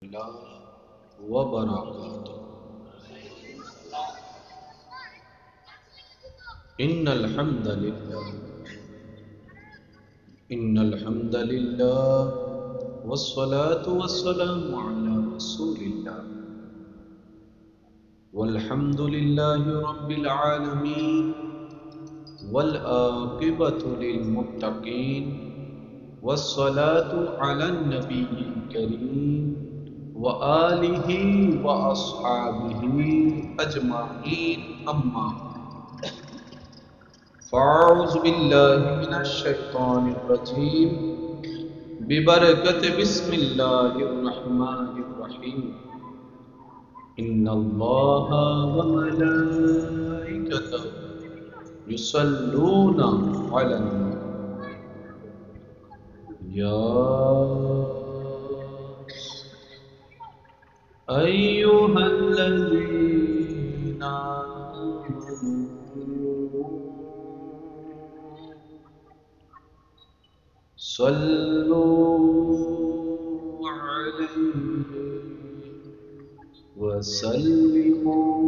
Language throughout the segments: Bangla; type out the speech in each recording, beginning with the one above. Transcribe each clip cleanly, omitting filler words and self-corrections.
الله وبركاته. إن الحمد لله والصلاة والسلام على رسول الله والحمد لله رب العالمين والعاقبة للمتقين والصلاة على النبي الكريم وآله وأصحابه أجمعين أما فأعوذ بالله من الشيطان الرجيم ببركة بسم الله الرحمن الرحيم إن الله وملائكته يصلون على النبي يا أيها الذين آمنوا صلوا عليه وسلموا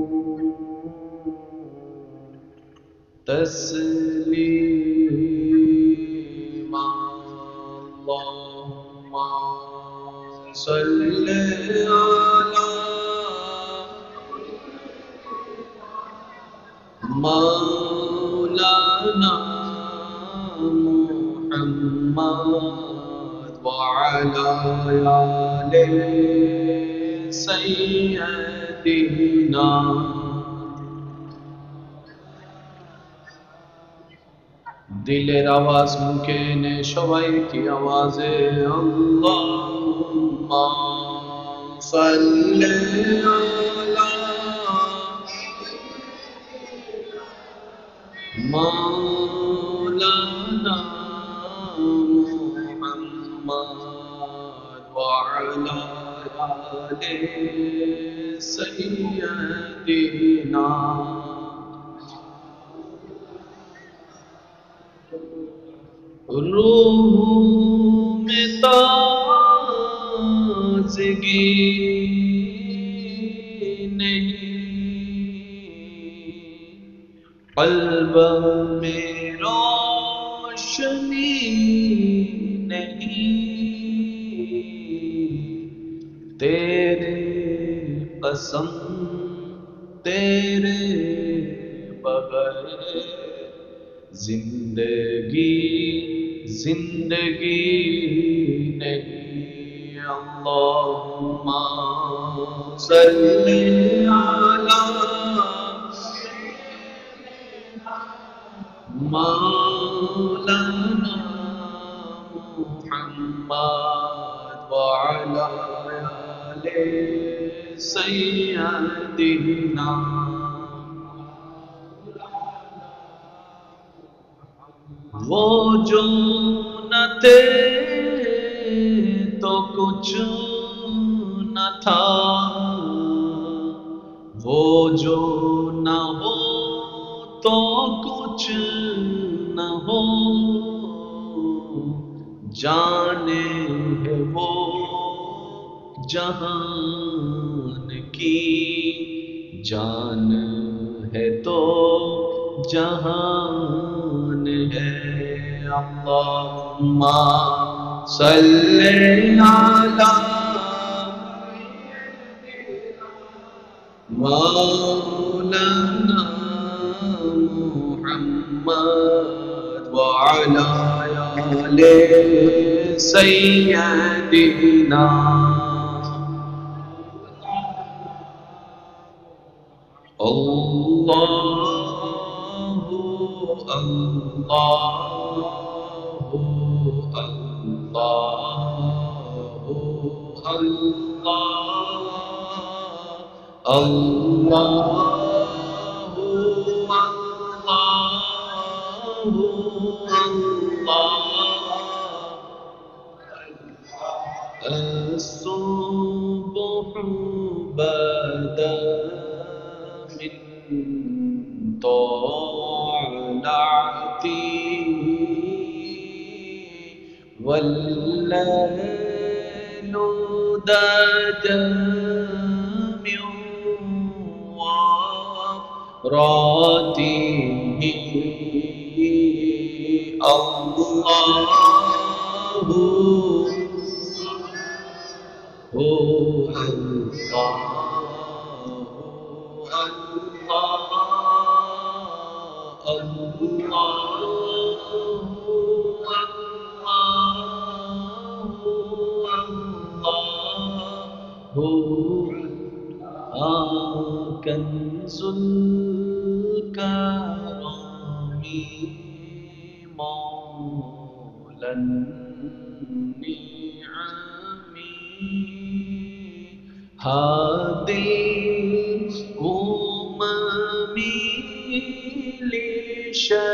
تسليما اللهم صل على مولانا محمد وعلى آل سيدنا দিলের আওয়াজ মুখে নে সবাই কি আওয়াজে আল্লাহুম্মা সাল্লি আলা مولانا محمد وعلى آل سيدنا روح میں تازگی قلب میں روشنی نہیں تیرے قسم تیرے بغیر زندگی نہیں اللہم صلی علی مولانا محمد وعلى آل سيدنا وہ جو نہ تھے تو کچھ نہ تھا وہ جو نہ ہو تو کچھ نہ ہو جانے ہے وہ جہان کی جان ہے تو جہان ہے اللہم صلی علی مولانا محمد وعلى آل سيدنا اللہ اللہ اللہ اللہ الصبح بدا من طلعتي والليل مددا من ورائه الله هو الله كنز الكرم مولى النعم هادي الأمم لشريعته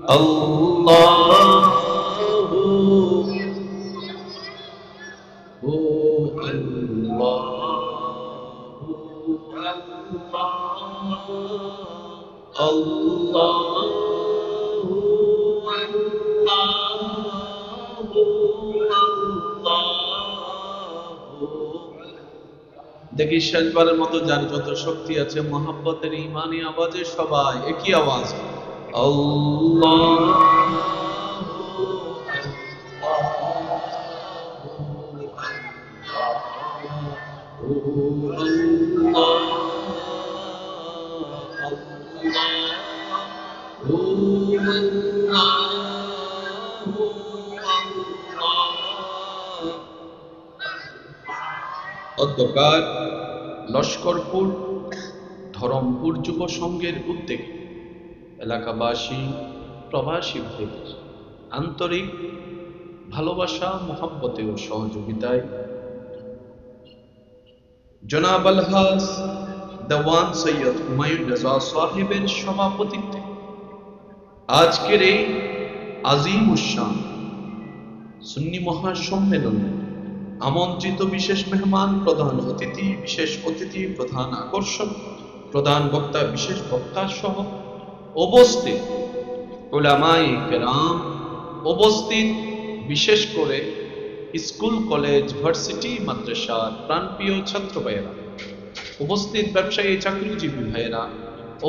الله দেখি শেষবারের মতো যার যত শক্তি আছে মোহাব্বতের ইমানি আওয়াজে সবাই একই আওয়াজ আল্লাহ অধ্যকার লস্করপুর ধরমপুর যুব সংঘের উদ্যোগে এলাকাবাসী প্রবাসী ভাইদের আন্তরিক ভালোবাসা মহব্বতে ও সহযোগিতায় জনাব আলহাজ দেওয়ান সৈয়দ হুমায়ুন রেজা সাহেবের সভাপতিত্বে আজকের এই আজিম উশান সুন্নি মহাসম্মেলনে আমন্ত্রিত বিশেষ মেহমান, প্রধান অতিথি, বিশেষ অতিথি, প্রধান আকর্ষণ, প্রধান বক্তা, বিশেষ বক্তা সহ উপস্থিত উলামায়ে কেরাম, উপস্থিত বিশেষ করে স্কুল, কলেজ, ভার্সিটি, মাদ্রাসার প্রাণপ্রিয় ছাত্র ভাইয়েরা, উপস্থিত ব্যবসায়ী, চাকরিজীবী ভাইয়েরা,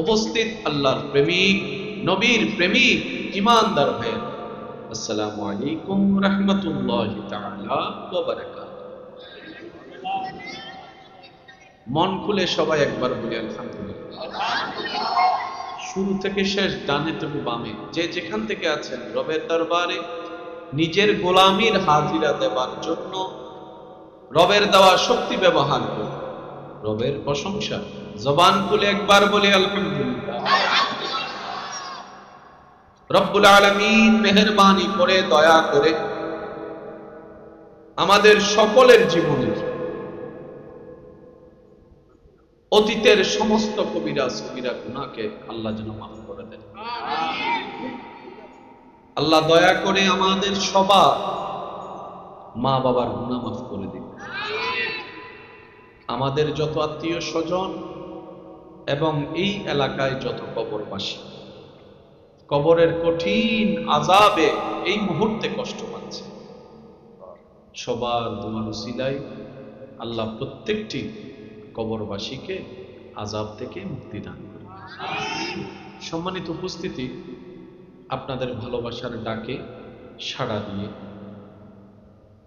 উপস্থিত আল্লাহর প্রেমিক, নবীর প্রেমিক, ইমানদার ভাইয়েরা, আসসালামু আলাইকুম রাহমাতুল্লাহি তাআলা ওয়া বারাকাতুহু। মন খুলে সবাই একবার বলি আলহামদুলিল্লাহ। শুরু থেকে শেষ, ডানে থেকে বামে, যে যেখান থেকে আছেন রবের দরবারে নিজের গোলামির হাজিরা দেবার জন্য রবের দেওয়া শক্তি ব্যবহার করে রবের প্রশংসা জবান খুলে একবার বলি আলহামদুলিল্লাহ। রব্বুল আলামিন মেহেরবানি করে, দয়া করে আমাদের সকলের জীবনের অতীতের সমস্ত কবিরা সগীরা গুনাহকে আল্লাহ যেন মাফ করে দেন। আল্লাহ দয়া করে আমাদের সবার মা বাবার গুনাহ মাফ করে দিন। আমাদের যত আত্মীয় স্বজন এবং এই এলাকায় যত কবরবাসী কবরের কঠিন আযাবে এই মুহূর্তে কষ্ট পাচ্ছে, সবার দুয়ার উসিলায় আল্লাহ প্রত্যেকটি কবরবাসীকে আযাব থেকে মুক্তি দান করুন। সম্মানিত উপস্থিতি, আপনাদের ভালোবাসার ডাকে সাড়া দিয়ে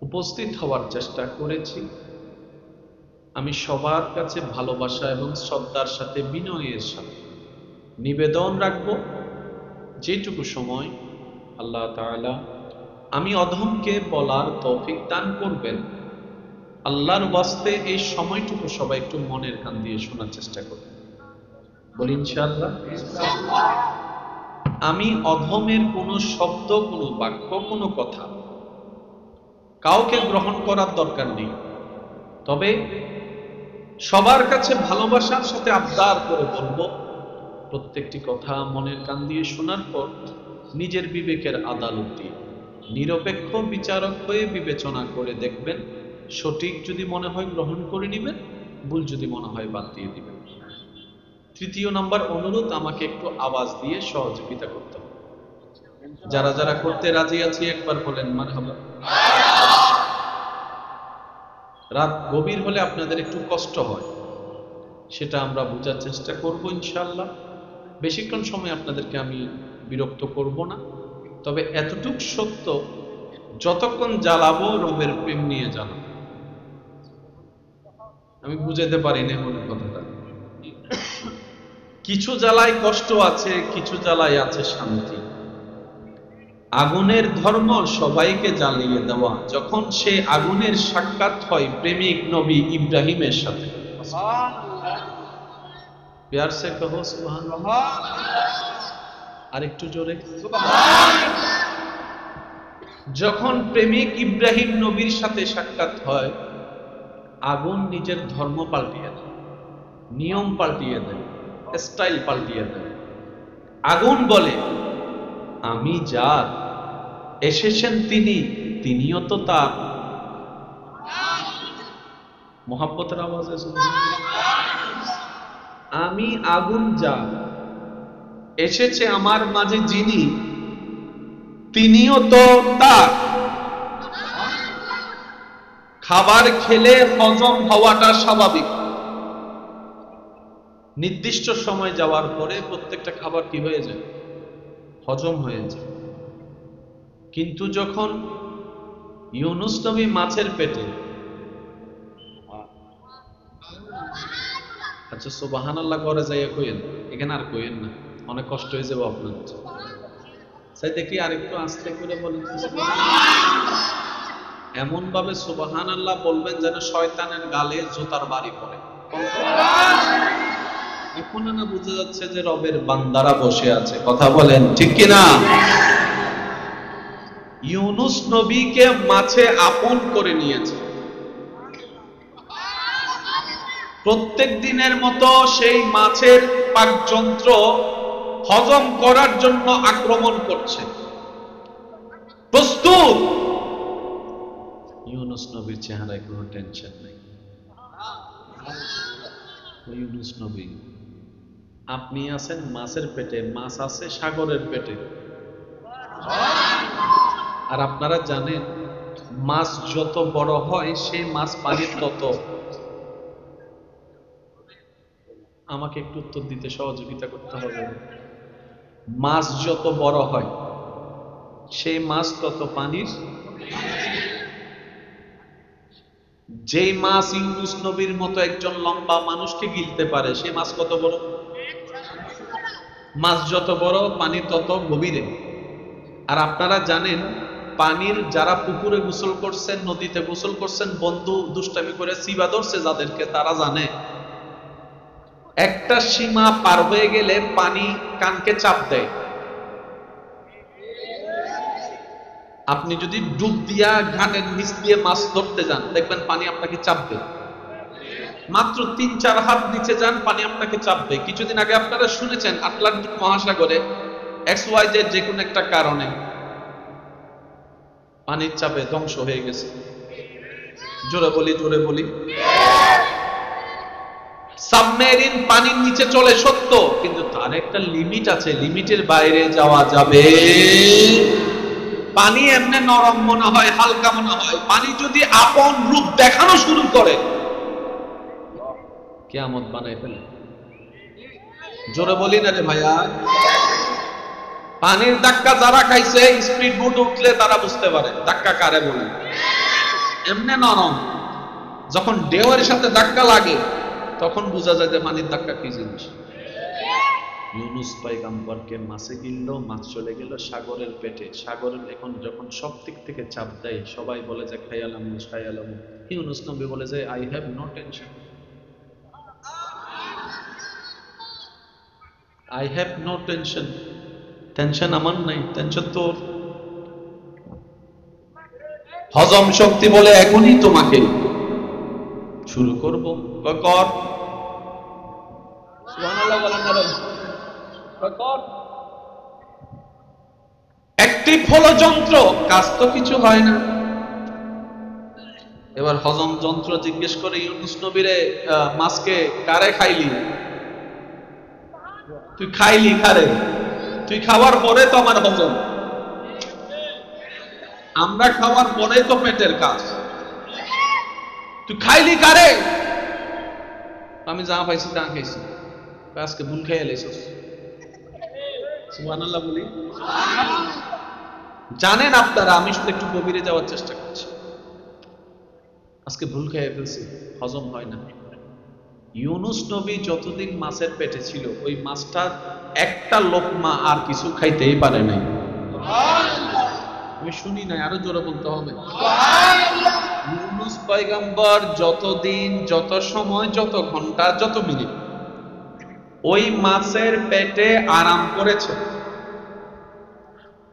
উপস্থিত হওয়ার চেষ্টা করেছি। আমি সবার কাছে ভালোবাসা এবং শ্রদ্ধার সাথে, বিনয়ের সাথে নিবেদন রাখব, যেটুকু সময় আল্লাহ তাআলা আমি অধমকে বলার তৌফিক দান করবেন, আল্লাহর ওয়াস্তে এই সময়টুকু সবাই একটু মনের কান দিয়ে শোনার চেষ্টা করবেন। বলি ইনশাআল্লাহ। আমি অধমের কোনো শব্দ, কোনো বাক্য, কোনো কথা কাউকে গ্রহণ করার দরকার নেই, তবে সবার কাছে ভালোবাসার সাথে আবদার করে বলবো, প্রত্যেকটি কথা মনের কান দিয়ে শোনার পর নিজের বিবেকের আদালত দিয়ে নিরপেক্ষ বিচারক হয়ে বিবেচনা করে দেখবেন, সঠিক যদি মনে হয় গ্রহণ করে নেবেন, ভুল যদি মনে হয় বাদ দিয়ে দিবেন। তৃতীয় নাম্বার অনুরোধ, আমাকে একটু আওয়াজ দিয়ে সহযোগিতা করতে হবে। যারা যারা করতে রাজি আছি একবার বলেন মারহাবা। রাত গভীর হলে আপনাদের একটু কষ্ট হয়, সেটা আমরা বোঝার চেষ্টা করব ইনশাআল্লাহ। বেশিক্ষণ সময় আপনাদেরকে আমি বিরক্ত করব না, তবে এতটুক সত্য, যতক্ষণ জ্বালাবো রবের প্রেম নিয়ে জ্বালাবো। আমি বুঝাতে পারি না মনে কথাটা। কিছু জ্বালায় কষ্ট আছে, কিছু জ্বালায় আছে শান্তি। আগুনের ধর্ম সবাইকে জ্বালিয়ে দেওয়া। যখন সে আগুনের সাক্ষাৎ হয় প্রেমিক নবী ইব্রাহিমের সাথে, প্যার সে কহো সুবহানাল্লাহ, আর একটু জোরে সুবহানাল্লাহ। যখন প্রেমিক ইব্রাহিম নবীর সাথে সাক্ষাৎ হয়, আগুন নিজের ধর্ম পাল্টিয়ে দেয়, নিয়ম পাল্টিয়ে দেয়, স্টাইল পাল্টিয়ে দেয়। আগুন বলে, আমি যার এসেছেন তিনি, তিনিও তো তার। মোহাব্বতের আওয়াজে আমি আগুন যার এসেছে আমার মাঝে যিনি, তিনিও তো তার। খাবার খেলে হজম হওয়াটা স্বাভাবিক। নির্দিষ্ট সময় যাওয়ার পরে প্রত্যেকটা খাবার কি হয়ে যায়? হজম হয়ে যায়। কিন্তু যখন ইউনুস নবী মাছের পেটে, আচ্ছা সুবহানাল্লাহ করে যাইয়া কইেন, এখানে আর কইেন না, অনেক কষ্ট হয়ে যাবে আপনার। তাই দেখি আরেকটু আস্তে করে বলেন, এমন ভাবে সুবহানাল্লাহ বলবেন যেন শয়তানের গালে জুতার বাড়ি পড়ে। এখন না বুঝা যাচ্ছে যে রবের বান্দারা বসে আছে, কথা বলেন ঠিক কিনা? ইউনুস নবীকে মাছে আপন করে নিয়েছে। প্রত্যেক দিনের মতো সেই মাছের পাকযন্ত্র হজম করার জন্য আক্রমণ করছে, প্রস্তুত। ইউনুস নবীর চেহারায় কোনো টেনশন নেই। ইউনুস নবী, আপনি আছেন মাছের পেটে, মাছ আছে সাগরের পেটে। আর আপনারা জানেন মাছ যত বড় হয় সেই মাছ পানির তত। আমাকে একটু উত্তর দিতে সহযোগিতা করতে হবে। মাছ যত বড় হয় সেই মাছ তত পানির। যেই মাছ ইউনুস নবীর মতো একজন লম্বা মানুষকে গিলতে পারে, সেই মাছ কত বড়? মাছ যত বড় পানি তত গভীরে। আর আপনারা জানেন পানির, যারা পুকুরে গোসল করছেন, নদীতে গোসল করছেন, বন্ধু দুষ্টামি করে সিবা ধরছে যাদেরকে, তারা জানে একটা সীমা পার হয়ে গেলে পানি কানকে চাপ দেয়। আপনি যদি ডুব দিয়া ঘাটের নিচ দিয়ে মাছ ধরতে যান, দেখবেন পানি আপনাকে চাপবে। মাত্র ৩-৪ হাত নিচে যান, পানি আপনাকে চাপবে। কিছুদিন আগে আপনারা শুনেছেন আটলান্টিক মহাসাগরে XYZ যে কোনো একটা কারণে পানির চাপে ধ্বংস হয়ে গেছে। জোরে বলি, জোরে বলি। সাবমেরিন পানির নিচে চলে সত্য, কিন্তু তার একটা লিমিট আছে, লিমিটের বাইরে যাওয়া যাবে। পানি এমনি নরম মনে হয়, হালকা মনে হয়, পানি যদি আপন রূপ দেখানো শুরু করে কিয়ামত বানাই ফেলে। জোরে বলি না রে ভাইয়া। পানির ধাক্কা যারা খাইছে, স্পিড বোট উঠলে তারা বুঝতে পারে ধাক্কা কারে বলে। এমনি নরম, যখন ঢেউয়ের সাথে ধাক্কা লাগে তখন বোঝা যায় যে পানির ধাক্কা কি জিনিস। ইউনুস পয়গম্বরকে মাছে গিললো, মাছ চলে গেল সাগরের পেটে। সাগরের এখন যখন সব দিক থেকে চাপ দেয়, সবাই বলে যে খায়ালাম খায়ালাম। ইউনুস নবী বলে যে I have no tension, I have no tension. Tension আমার নাই, টেনশন তোর। হজম শক্তি বলে এখনই তোমাকে শুরু করব। কর, সুবহানাল্লাহ বলেন না কর। অ্যাক্টিভ হলো যন্ত্র, কাজ তো কিছু হয় না। এবার হজম যন্ত্র জিজ্ঞেস করে ইউনুস নবীরে, মাছকে কারে খাইলি? তুই খাইলি কারে? তুই খাওয়ার পরে তো আমার হজম। আমরা খাওয়ার পরে তো পেটের কাজ। তুই খাইলি কারে? আমি যা পাইছি তা খাইছি। আজকে ভুল খেয়ে এলাইছস। সুবহানাল্লাহ বলি। জানেন আপনারা, আমি শুধু একটু গভীরে যাওয়ার চেষ্টা করছি। আজকে ভুল খেয়ে ফেলছি, হজম হয় না। ইউনুস নবী যতদিন মাছের পেটে ছিল, ওই মাছটা একটা লোকমা আর কিছু খাইতেই পারে নাই। আমি শুনি নাই, আরো জোরে বলতে হবে। ইউনুস পয়গম্বর যতদিন, যত সময়, যত ঘন্টা, যত মিনিট ওই মাছের পেটে আরাম করেছে,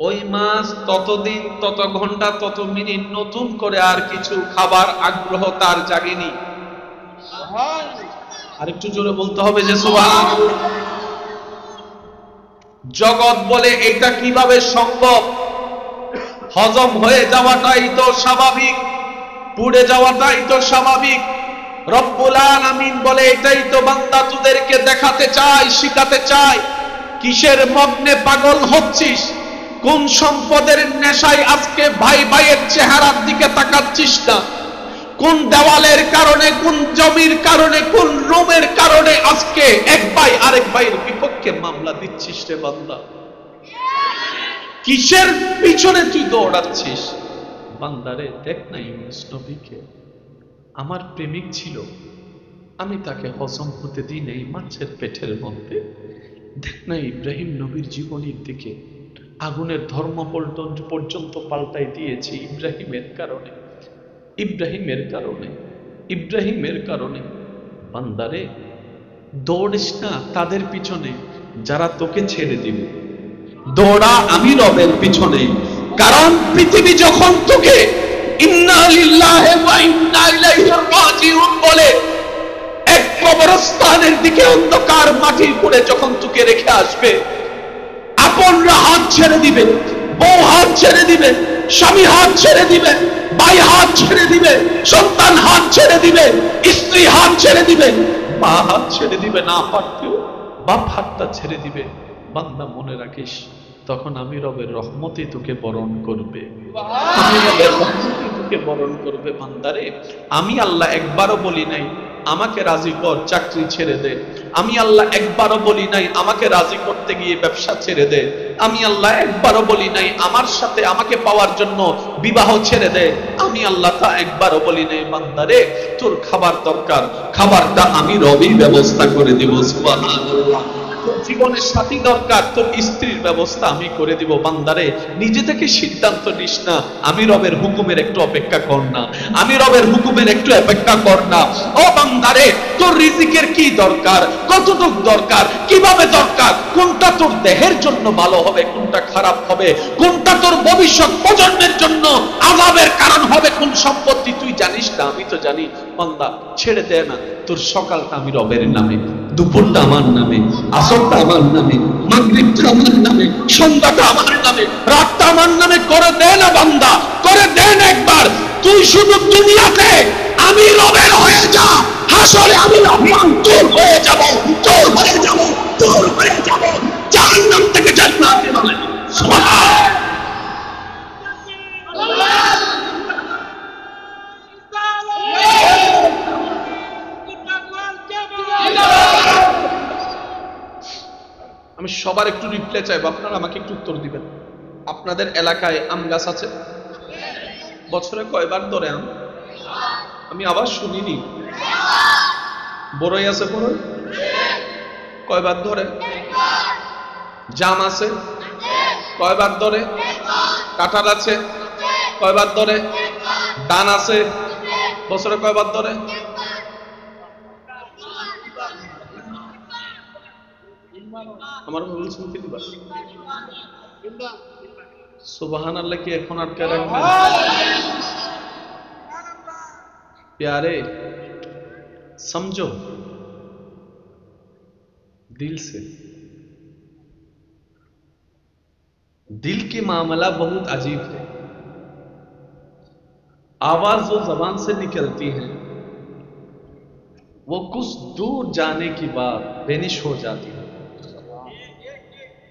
ওই মাছ ততদিন, তত ঘন্টা, তত মিনিট নতুন করে আর কিছু খাবার আগ্রহ তার জাগেনি। আরেকটু জোরে বলতে হবে যে সুবহানাল্লাহ। জগৎ বলে এটা কিভাবে সম্ভব? হজম হয়ে যাওয়াটাই তো স্বাভাবিক, পুড়ে যাওয়াটাই তো স্বাভাবিক। রব্বুল আলামিন বলে এটাই তো বান্দা তোদেরকে দেখাতে চায়, শিখাতে চায়। কিসের মগ্নে পাগল হচ্ছিস? কোন সম্পদের নেশায় আজকে ভাই ভাইয়ের চেহারার দিকে তাকাচ্ছিস না? কোন দেওয়ালের কারণে, কোন জমির কারণে, কোন রুমের কারণে আজকে এক ভাই আরেক ভাইয়ের বিপক্ষে মামলা দিচ্ছিস রে বান্দা? কিসের পিছনে তুই দৌড়াচ্ছিস? বান্দারে দেখ না, ইউনুস নবীকে আমার প্রেমিক ছিল, আমি তাকে হজম হতে দিই নাই মাছের পেটের মধ্যে। দেখ না ইব্রাহিম নবীর জীবনীর দিকে, আগুনের ধর্ম পর্যন্ত পাল্টাই দিয়েছি ইব্রাহিমের কারণে, ইব্রাহিমের কারণে, ইব্রাহিমের কারণে। বান্দারে দৌড়িস না তাদের পিছনে যারা তোকে ছেড়ে দিবে, দৌড়া আমি রবের পিছনে। কারণ পৃথিবী যখন তোকে ইন্না লিল্লাহি ওয়া ইন্না ইলাইহি রাজিউন বলে এক কবরস্থানের দিকে অন্ধকার মাটির কোণে যখন তোকে রেখে আসবে, আপনরা হাত ছেড়ে দিবে, বউ হাত ছেড়ে দিবে, স্বামী হাত ছেড়ে দিবে, ভাই হাত ছেড়ে দিবে, সন্তান হাত ছেড়ে দিবে, স্ত্রী হাত ছেড়ে দিবে, মা হাত ছেড়ে দিবে, না পারতেও বাপ হাতটা ছেড়ে দিবে। বান্দা মনে রাখিস, তখন আমি রবের রহমতে তোকে বরণ করবে, আমি রবের রহমতে তোকে বরণ করবে। বান্দারে আমি আল্লাহ একবারও বলি নাই আমাকে রাজি কর চাকরি ছেড়ে দে, আমি আল্লাহ একবারও বলি নাই আমাকে রাজি করতে গিয়ে ব্যবসা ছেড়ে দে, আমি আল্লাহ একবারও বলি নাই আমার সাথে আমাকে পাওয়ার জন্য বিবাহ ছেড়ে দে, আমি আল্লাহ তা একবারও বলি নাই। বান্দারে তোর খাবার দরকার, খাবারটা আমি রবই ব্যবস্থা করে দিব। সুবহানাল্লাহ। তোর জীবনের সাথী দরকার, তোর স্ত্রীর ব্যবস্থা আমি করে দিব। বান্দারে নিজে থেকে সিদ্ধান্ত নিস না, আমি রবের হুকুমের একটু অপেক্ষা কর না, আমি রবের হুকুমের একটু অপেক্ষা কর না। ও বান্দারে তোর রিজিকের কি দরকার, কতটুক দরকার, কিভাবে দরকার, কোনটা তোর দেহের জন্য ভালো হবে, কোনটা খারাপ হবে, কোনটা তোর ভবিষ্যৎ প্রজন্মের জন্য আযাবের কারণ হবে, কোন সম্পত্তি তুই জানিস না, আমি তো জানি। বান্দা ছেড়ে দে না, তোর সকালটা আমি রবের নামে, দুপুরটা আমার নামে, আসরটা আমার নামে, মাগরিবটা আমার নামে, সন্ধ্যাটা আমার নামে, রাতটা আমার নামে করে দে না বান্দা, করে দে না একবার। তুই শুধু দুনিয়াতে আমি রবের হয়ে যা, হাসরে আমি রহমান তোর হয়ে যাব, তোর হয়ে যাব, তোর হয়ে যাব, জাহান্নাম থেকে জান্নাতে বলে। সুবহানাল্লাহ। আমি সবার একটু রিপ্লাই চাইবো, আপনারা আমাকে একটু উত্তর দিবেন। আপনাদের এলাকায় আম গাছ আছে? বছরে কয়বার ধরে আম? আমি আবার শুনিনি। বড়ই আছে? বড়ই কয়বার ধরে? জাম আছে? কয়বার ধরে? কাঁঠাল আছে? কয়বার ধরে? ডান আছে? বছরে কয়বার ধরে? আমার বলছেন তিনবার। সুবহানাল্লাহ কি এখন আটকে রাখবেন? प्यारे समझो दिल से, दिल की मामला बहुत अजीब है। आवाज जो जबान से निकलती है वो कुछ दूर जाने के बाद बेनिश हो जाती है,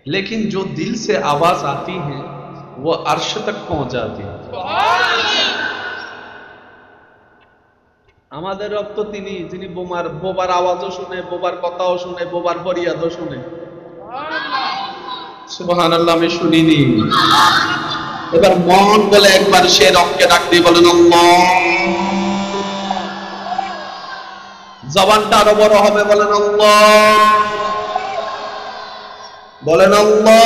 लेकिन जो दिल से आवाज आती है वो अर्श तक पहुंच जाती है। আমাদের রব তো তিনি, যিনি বোবার আওয়াজও শুনে, বোবার কথাও শুনে, বোবার ফরিয়াদও শুনে। সুবহানাল্লাহ, আমি শুনিনি। এবার মন বলে একবার সে রবকে ডাক দিয়ে বলেন আল্লাহ। জবানটা আরো বড় হবে, বলেন আল্লাহ, বলেন আল্লাহ।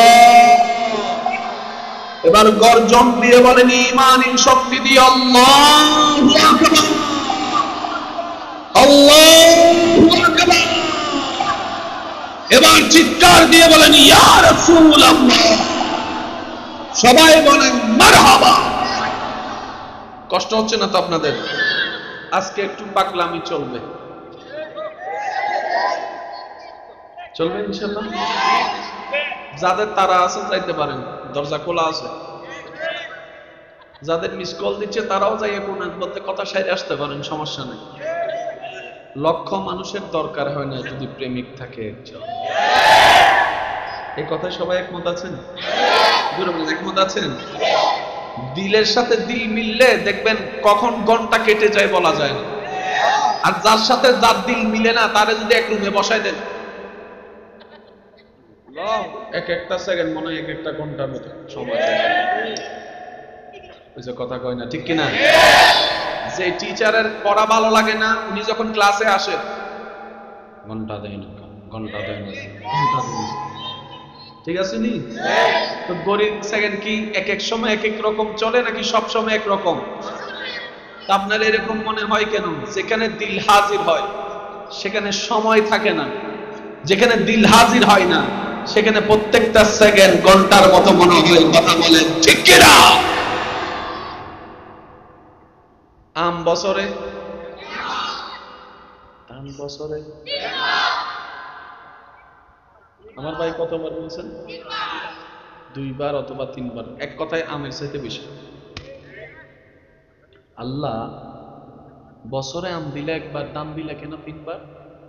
এবার গর্জন দিয়ে বলেন ঈমানি শক্তি দিয়ে আল্লাহু আকবার, আল্লাহু আকবার। এবার চিৎকার দিয়ে বলেন ইয়া রাসূলুল্লাহ। সবাই বলেন মারহাবা। কষ্ট হচ্ছে না তো আপনাদের? আজকে একটু পাগলামি চলবে, চলবে ইনশাআল্লাহ। যাদের তারা আছে যাইতে পারেন, দরজা খোলা আছে। যাদের মিস কল দিচ্ছে তারাও যাইয়ে কোনার মধ্যে কথা সাইরে আসতে পারেন, সমস্যা নেই। লক্ষ মানুষের দরকার হয় না যদি প্রেমিক থাকে একজন। এই কথায় সবাই একমত আছেন? একমত আছেন? দিলের সাথে দিল মিললে দেখবেন কখন ঘন্টা কেটে যায় বলা যায় না। আর যার সাথে যার দিল মিলে না তারে যদি এক রুমে বসায় দেন, এক একটা সেকেন্ড মনে হয় এক একটা ঘন্টার মতো সময় কথা কয় না, ঠিক কিনা? যে টিচারের পড়া ভালো লাগে না, উনি যখন ক্লাসে আসে ঘন্টা দেয় না, ঘন্টা দেয় না, ঘন্টা দেয় না, ঠিক আছে নি? তো গরিব সেকেন্ড কি এক এক সময় এক এক রকম চলে নাকি সব সময় এক রকম? আপনার এরকম মনে হয় কেন? যেখানে দিল হাজির হয় সেখানে সময় থাকে না, যেখানে দিল হাজির হয় না সেখানে প্রত্যেকটা সেকেন্ড ঘন্টার মতো মনে হয়। কথা বলেন ঠিক কিনা? আম বছরে আমার ভাই কতবার বলছেন? 2 বার অথবা 3 বার। এক কথায় আমের চাইতে বেশি। আল্লাহ বছরে আম দিলে একবার, দাম দিলে কেন 3 বার?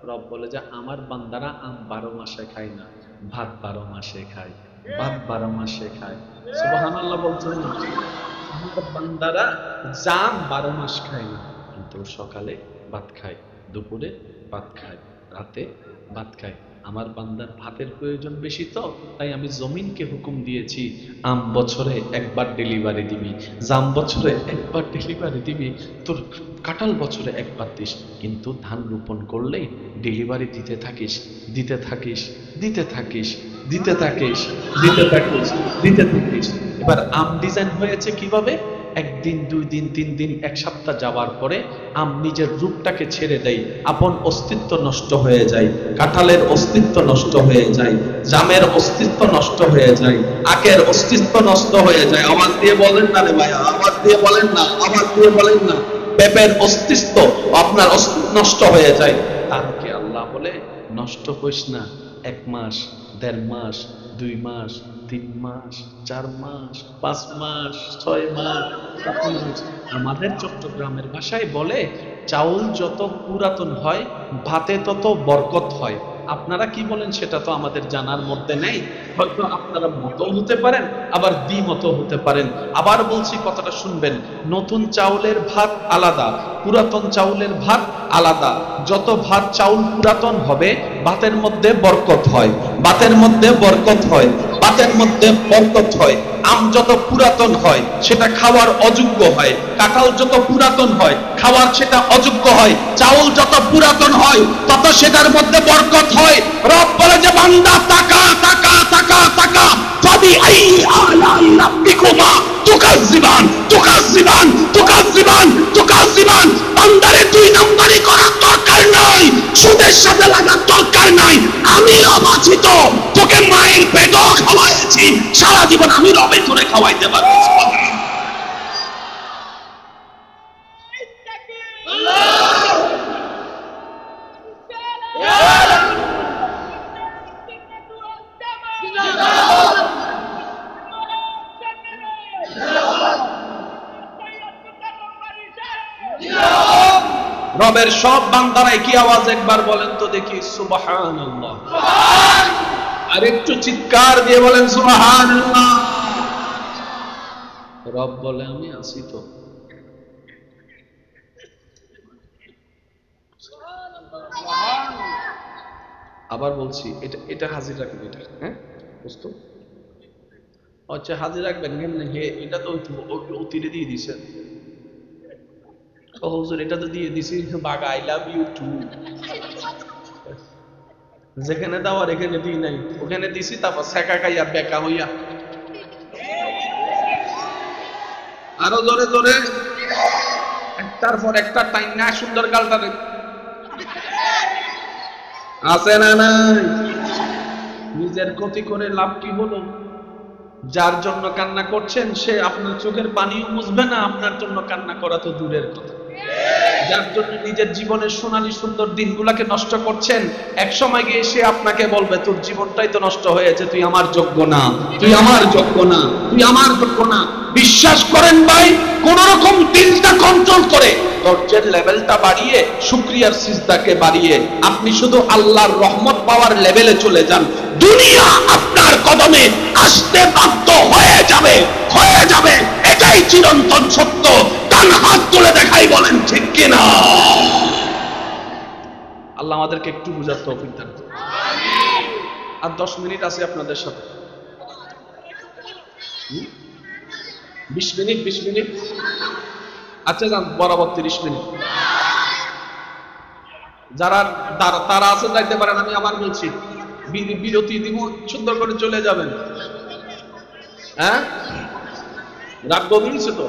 রব বলে যে আমার বান্দারা আম 12 মাসে খায় না, ভাত 12 মাসে খায়, ভাত 12 মাসে খায়। সুবহানাল্লাহ বলছেন না? আমার বান্দারা জাম 12 মাস খায় না, কিন্তু সকালে ভাত খায়, দুপুরে ভাত খায়, রাতে ভাত খায়। আমার বান্দার ভাতের প্রয়োজন বেশি, তো তাই আমি জমিনকে হুকুম দিয়েছি আম বছরে একবার ডেলিভারি দিবি, জাম বছরে একবার ডেলিভারি দিবি, তোর কাঁঠাল বছরে একবার দিস, কিন্তু ধান রোপণ করলেই ডেলিভারি দিতে থাকিস, দিতে থাকিস, দিতে থাকিস, দিতে থাকিস, দিতে থাকিস, দিতে থাকিস। এবার আম ডিজাইন হয়েছে কিভাবে? 1 দিন 2 দিন 3 দিন 1 সপ্তাহ যাওয়ার পরে আম নিজের রূপটাকে ছেড়ে দেয়, আপন অস্তিত্ব নষ্ট হয়ে যায়, কাঁঠালের অস্তিত্ব নষ্ট হয়ে যায়, জামের অস্তিত্ব নষ্ট হয়ে যায়, আখের অস্তিত্ব নষ্ট হয়ে যায়। আওয়াজ দিয়ে বলেন না রে ভাই, আওয়াজ দিয়ে বলেন না, আওয়াজ দিয়ে বলেন না। পেঁপের অস্তিত্ব আপনার নষ্ট হয়ে যায়। তাকে আল্লাহ বলে নষ্ট করিস না। 1 মাস, 1.5 মাস, 2 মাস, 3 মাস, 4 মাস, 5 মাস, 6 মাস, 7 মাস। আমাদের চট্টগ্রামের ভাষায় বলে চাউল যত পুরাতন হয় ভাতে তত বরকত হয়। আপনারা কি বলেন সেটা তো আমাদের জানার মধ্যে নেই। হয়তো আপনারা মতো হতে পারেন, আবার দ্বিমত হতে পারেন। আবার বলছি, কথাটা শুনবেন। নতুন চাউলের ভাত আলাদা, পুরাতন চাউলের ভাত আলাদা। যত ভাত চাউল পুরাতন হবে ভাতের মধ্যে বরকত হয়, ভাতের মধ্যে বরকত হয়, ভাতের মধ্যে বরকত হয়। আম যত পুরাতন হয় সেটা খাওয়ার অযোগ্য হয়, কাঁঠাল যত পুরাতন হয় খাওয়ার সেটা অযোগ্য হয়, চাউল যত পুরাতন হয় তত সেটার মধ্যে বরকত হয়। রব বলে যে বান্দা তাকা তাকা তাকা তাকা, ফাবি আই আলাই রাব্বিকুমা তুকাজ্জিবান তুকাজ্জিবান তুকাজ্জিবান তুকাজ্জিবান। বান্দারে 2 নম্বরি করার দরকার নাই, সুদের সাথে লাগার দরকার নাই। আমি রব আছি তো, তোকে মায়ের পেটও খাওয়াইছি, সারা জীবন আমি রবের করে খাওয়াইতে পারবো। রবের সব বান্দারা কি আওয়াজ একবার বলেন তো দেখি সুবহানাল্লাহ। আর একটু চিৎকার দিয়ে বলেন সুবহানাল্লাহ। রব বলে আমি আছি তো। আবার বলছি, এটা এটা হাজির রাখবেন, এটা হ্যাঁ বুঝতো। আচ্ছা হাজির রাখবেন কেমনে? হে এটা তো অতিরে দিয়ে দিছেন। ও হুজুর এটা তো দিয়ে দিছি, বাগা আই লাভ ইউ টু। যেখানে দেওয়ার এখানে দিই নাই, ওখানে দিছি, তারপর সেকা খাইয়া বেকা হইয়া। আরো জোরে জোরে, একটার পর একটা টাইম না সুন্দর গালটা আছে না নাই? নিজের ক্ষতি করে লাভ কি হলো? যার জন্য কান্না করছেন সে আপনার চোখের পানিও মুছবে না, আপনার জন্য কান্না করা তো দূরের কথা। যার জন্য নিজের জীবনের সোনালী সুন্দর দিনগুলোকে নষ্ট করছেন, এক সময় গিয়ে সে আপনাকে বলবে তোর জীবনটাই তো নষ্ট হয়েছে, তুই আমার যোগ্য না, তুই আমার যোগ্য না, তুই আমার যোগ্য না। বিশ্বাস করেন ভাই, কোন রকম দিলটা কন্ট্রোল করে ধৈর্যের লেভেলটা বাড়িয়ে, শুকরিয়ার সিজদাকে বাড়িয়ে আপনি শুধু আল্লাহর রহমত পাওয়ার লেভেলে চলে যান। দুনিয়া আপনার কদমে আসতে বাধ্য হয়ে যাবে, হয়ে যাবে, এটাই চিরন্তন সত্য। ডান হাত তুলে দেখাই, বলেন ঠিক কিনা? আল্লাহ আমাদেরকে একটু বুঝার তৌফিক দান করুন। আর 10 মিনিট আছে আপনাদের সাথে। 20 মিনিট, 20 মিনিট, আচ্ছা যান বরাবর 30 মিনিট। যারা তারা আছে যাইতে পারেন, আমি আবার বলছি বিরতি দিব, সুন্দর করে চলে যাবেন। হ্যাঁ রাগ গভীরছে তো।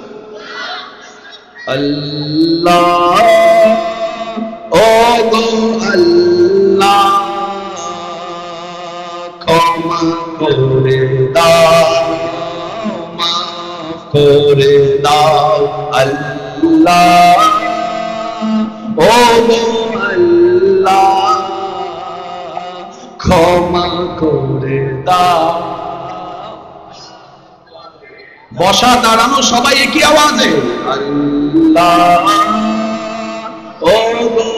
আল্লাহ ও গো আল্লাহ, ক্ষমা করে দাও, মাফ করে দাও। আল্লাহ ও গো আল্লাহ, ক্ষমা করে দাও। বসা দাঁড়ানো সবাই একই আওয়াজে আল্লাহ ও গো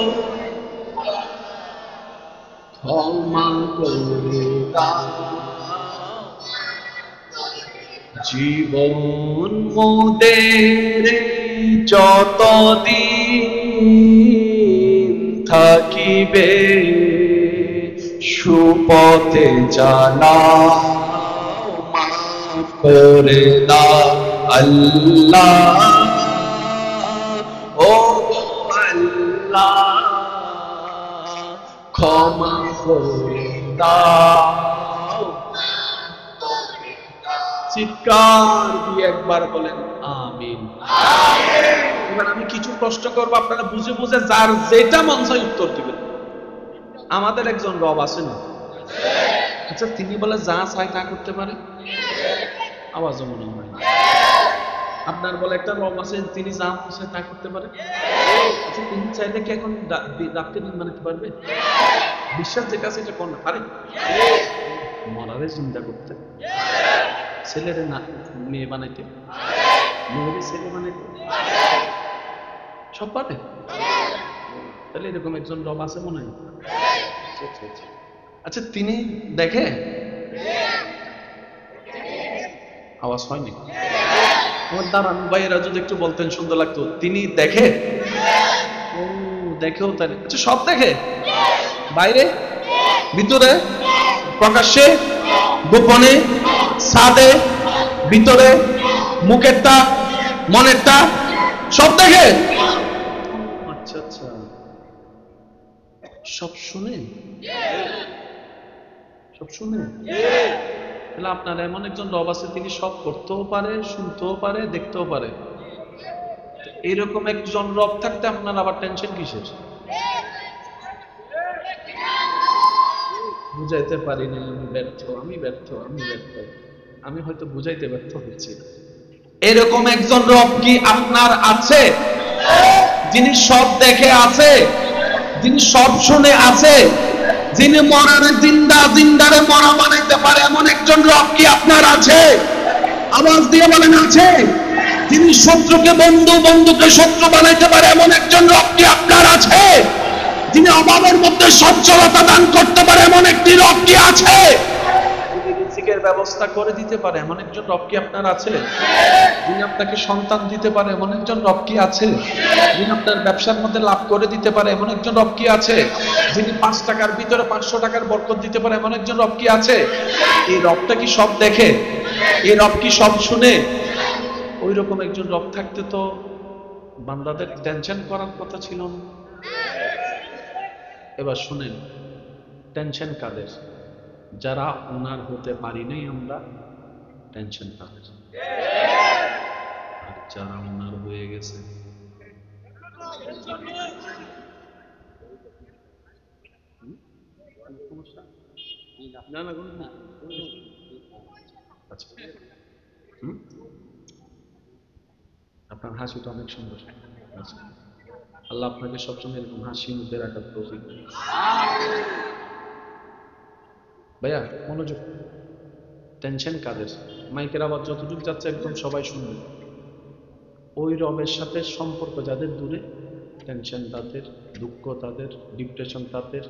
ক্ষমা করে দাও। জীবন মোদের যতদিন থাকিবে, সুপথে চালাও, মাফ করে দাও। আল্লাহ ও আল্লাহ, ক্ষমা করে দাও। চিৎকার দিয়ে একবার বলেন আমিন। এবার আমি কিছু প্রশ্ন করবো, আপনারা বুঝে বুঝে যার যেটা মন চায় উত্তর দিবেন। আমাদের একজন রব আছে না? আচ্ছা তিনি বলে যা চায় তা করতে পারে? আওয়াজও মনে হয়। আপনার বলে একটা রব আছে, তিনি যা চায় তা করতে পারে? আচ্ছা তিনি চাইলে কি এখন রাত্রে দিন বানাতে পারবে? বিশ্বাস যেটা আছে এটা করতে পারে? মরারে চিন্তা করতে, ছেলেরে না মেয়ে বানাইতে, মেয়েরে ছেলে বানাইতে, সব পারে। তাহলে এরকম একজন রব আছে মনে হয়। আচ্ছা তিনি দেখে? আওয়াজ হয়নি। আমার দাঁড়ান ভাইয়েরা যদি একটু বলতেন সুন্দর লাগতো। তিনি দেখে? ও দেখেও তাহলে। আচ্ছা সব দেখে? বাইরে, ভিতরে, প্রকাশ্যে, গোপনে, ছাদে, ভিতরে, মুখেরটা, মনেরটা, সব দেখে? আচ্ছা আচ্ছা, সব শুনে? সব শুনে? তাহলে আপনার এমন একজন রব আছে, তিনি সব করতেও পারে, শুনতেও পারে, দেখতেও পারে। এরকম একজন রব থাকতে আপনার আবার টেনশন কিসের? বুঝাইতে পারি না, আমি ব্যর্থ, আমি ব্যর্থ, আমি ব্যর্থ, আমি হয়তো বুঝাইতে ব্যর্থ হচ্ছি। এরকম একজন রব কি আপনার আছে, যিনি সব দেখে আছে, যিনি সব শুনে আছে, যিনি মরারে জিন্দা, জিন্দারে মরা বানাইতে পারে, এমন একজন রব কি আপনার আছে? আওয়াজ দিয়ে বলেন আছে। যিনি শত্রুকে বন্ধু, বন্ধুকে শত্রু বানাইতে পারে, এমন একজন রব কি আপনার আছে? যিনি অভাবের মধ্যে সচ্ছলতা দান করতে পারে, এমন একটি রব কি আছে? রিজিকের ব্যবস্থা করে দিতে পারে এমন একজন রব কি আপনার আছে? যিনি আপনাকে সন্তান দিতে পারে এমন একজন রব কি আছে? যিনি আপনার ব্যবসার মধ্যে লাভ করে দিতে পারে এমন একজন রব কি আছে? যিনি 5 টাকার ভিতরে 500 টাকার বরকত দিতে পারে এমন একজন রব কি আছে? এই রবটা কি সব দেখে? এই রব কি সব শুনে? ওই রকম একজন রব থাকতে তো বান্দাদের টেনশন করার কথা ছিল না। এবার শুনেন, টেনশন কাদের? যারা ওনার হতে পারি নাই আমরা, টেনশন তাদের। আর যারা ওনার হয়ে গেছে, আপনার হাসিটা অনেক সুন্দর। আল্লাহ আপনাকে সবসময় এরকম হাসি মধ্যে রাখার তৌফিক দেন। ভাইয়া মনোযোগ, টেনশন কাদের? মাইকের আওয়াজ যতটুকু যাচ্ছে একদম সবাই শুনবে। ওই রবের সাথে সম্পর্ক যাদের দূরে, টেনশন তাদের, দুঃখ তাদের, ডিপ্রেশন তাদের,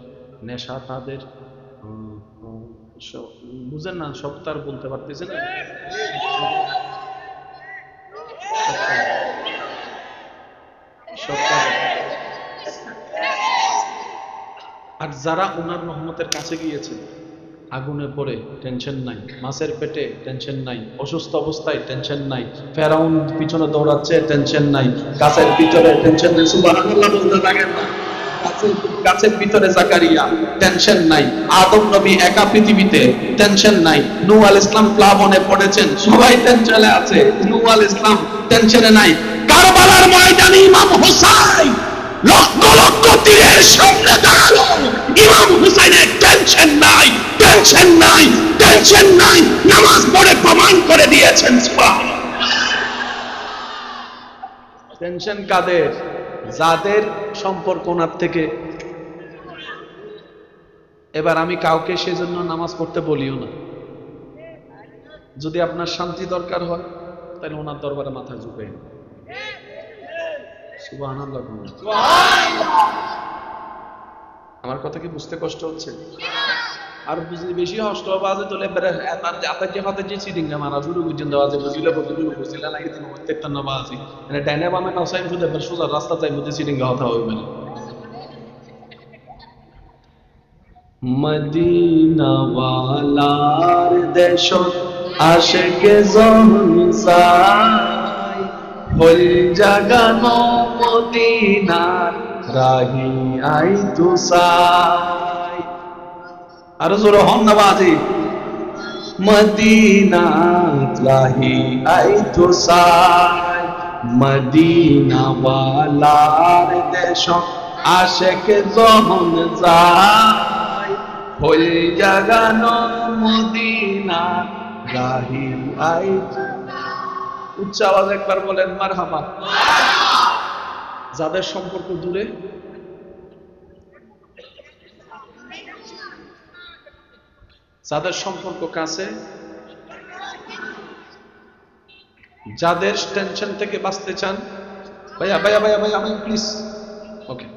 নেশা তাদের, বুঝেন না, সব তার বলতে পারতেছে না। আর যারা ওনার রহমতের কাছে গিয়েছে, আগুনে পড়ে টেনশন নাই, মাছের পেটে টেনশন নাই, অসুস্থ অবস্থায় টেনশন নাই, ফেরাউন পিছনে দৌড়াচ্ছে টেনশন নাই, গাছের ভিতরে টেনশন নাই, সুবহানাল্লাহ বলতে লাগেন না, গাছের ভিতরে জাকারিয়া টেনশন নাই, আদম নবী একা পৃথিবীতে টেনশন নাই, নূহ আলাইহিস সালাম প্লাবনে পড়েছেন, সবাই টেনশনে আছে, নূহ আলাইহিস সালাম টেনশনে নাই। কারবালার ময়দানে ইমাম হুসাইন লক্ষ লক্ষ তীরের সামনে দাঁড়ালো, ইমাম হুসাইনের টেনশন নাই, টেনশন নাই, টেনশন নাই, নামাজ পড়ে প্রমাণ করে দিয়েছেন। সুবহানাল্লাহ। টেনশন কাদের? যাদের সম্পর্ক ওনার থেকে। এবার আমি কাউকে সেজন্য নামাজ পড়তে বলিও না। যদি আপনার শান্তি দরকার হয় তাহলে ওনার দরবারে মাথা ঝুঁকাই। সুবহানাল্লাহ। আমার কথা কি বুঝতে কষ্ট হচ্ছে? আর বুঝলে বেশি কষ্ট হবে আজ তোলে আপনার হাতে যে সিটিং না মারা শুরু করছেন দেওয়া যে বুঝলে বুঝলে না কিন্তু প্রত্যেকটা নামাজি মানে ডাইনে বামে নসাইন শুধু এবার সোজা রাস্তা চাই মধ্যে সিটিং কথা হইবে না। মদিনা ওয়ালার দেশ আশিকে জনসাই ফুল জাগানো মদিনার রাহি আই তুসাই। আর জোরে হন না বাজি। মদিনা রাহি আই তুসাই মদিনা ওয়ালার দেশ আশিকে যখন যায় ফুল জাগানো মদিনা রাহি আই। উচ্চ আওয়াজ একবার বলেন মারহাবা। যাদের সম্পর্ক দূরে, যাদের সম্পর্ক কাছে, যাদের টেনশন থেকে বাঁচতে চান, ভাইয়া ভাইয়া ভাইয়া ভাইয়া আমি প্লিজ ওকে,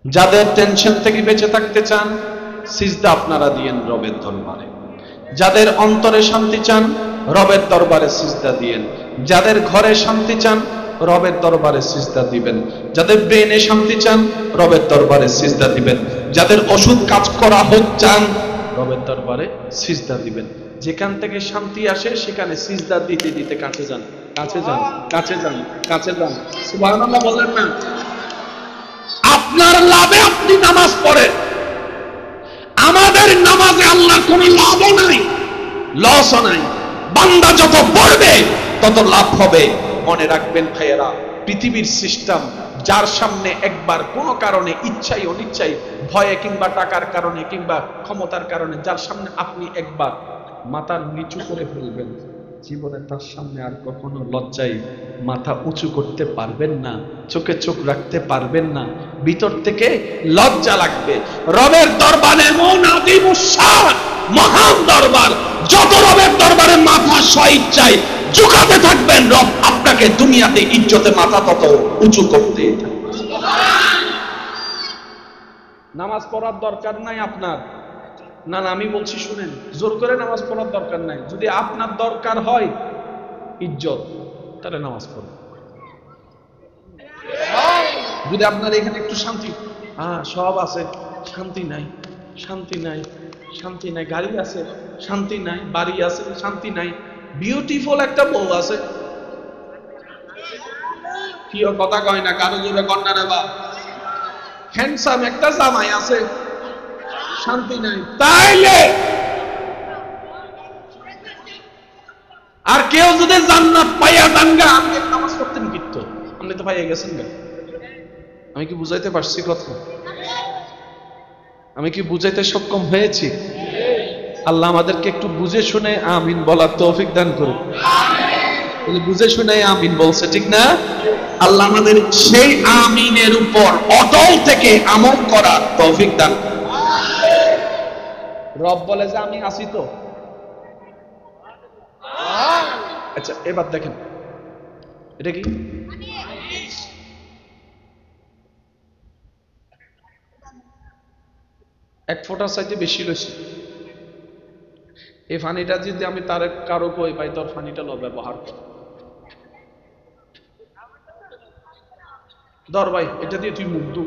যাদের টেনশন থেকে বেঁচে থাকতে চান সিজদা আপনারা দিয়েন রবের দরবারে। যাদের অন্তরে শান্তি চান রবের দরবারে সিজদা দিয়েন। যাদের ঘরে শান্তি চান রবের দরবারে সিজদা দিবেন। যাদের ব্রেনে শান্তি চান রবের দরবারে সিজদা দিবেন। যাদের ওষুধ কাজ করা হোক চান রবের দরবারে সিজদা দিবেন। যেখান থেকে শান্তি আসে সেখানে সিজদা দিতে দিতে কাছে যান, কাছে যান, কাছে যান, কাছে যান। সুবহানাল্লাহ বলেন না। আপনার লাভে আপনি নামাজ পড়েন, আমাদের নামাজে আল্লাহর কোনো লাভও নাই, লসও নাই। বান্দা যত পড়বে তত লাভ হবে। মনে রাখবেন ভাইয়েরা, পৃথিবীর সিস্টেম যার সামনে একবার কোনো কারণে ইচ্ছাই অনিচ্ছাই ভয়ে কিংবা টাকার কারণে কিংবা ক্ষমতার কারণে যার সামনে আপনি একবার মাথা নিচু করে ফেলবেন, জীবনে তার সামনে আর কখনো লজ্জায় মাথা উঁচু করতে পারবেন না, চোখে চোখ রাখতে পারবেন না, ভিতর থেকে লজ্জা লাগবে। রবের দরবারে মহান দরবার, যত রবের দরবারে মাথা স্বইচ্ছায় ঝুঁকাতে থাকবেন, রব আপনাকে দুনিয়াতে ইজ্জতে মাথা তত উঁচু করতে। নামাজ পড়ার দরকার নাই আপনার, না না, আমি বলছি শুনেন, জোর করে নামাজ পড়ার দরকার নাই। যদি আপনার দরকার হয় ইজ্জত, তাহলে নামাজ পড়ুন। যদি আপনার এখানে একটু শান্তি, সব আছে, শান্তি নাই, শান্তি নাই, শান্তি নাই, গাড়ি আছে শান্তি নাই, বাড়ি আছে শান্তি নাই, বিউটিফুল একটা বউ আছে, কি কথা কয় না, কারো জোরে কন্যা রে বা, হ্যান্ডসাম একটা জামাই আছে, শান্তি নাই, তাইলে আর কেউ যদি জান্নাত পাইয়া দাঙ্গা আপনি নামাজ পড়তেন কিন্তু আপনি তো পাইয়া গেছেন না। আমি কি বুঝাইতে পারছি কথা? আমি কি বুঝাইতে সক্ষম হয়েছি? আল্লাহ আমাদেরকে একটু বুঝে শুনে আমিন বলার তৌফিক দান করুন। বুঝে শুনে আমিন বলছে, ঠিক না? আল্লাহ আমাদের সেই আমিনের উপর অটল থেকে আমল করার তৌফিক দান করুন। রব বলে যে আমি আছি তো। আচ্ছা, এবার দেখেন এটা কি, এক ফোঁটার চাইতে বেশি লইছে। এই পানিটা যদি আমি তার কারো কই পাই, তোর পানিটা লো ব্যবহার কর, ধর ভাই এটা দিয়ে তুই মুখ ধু।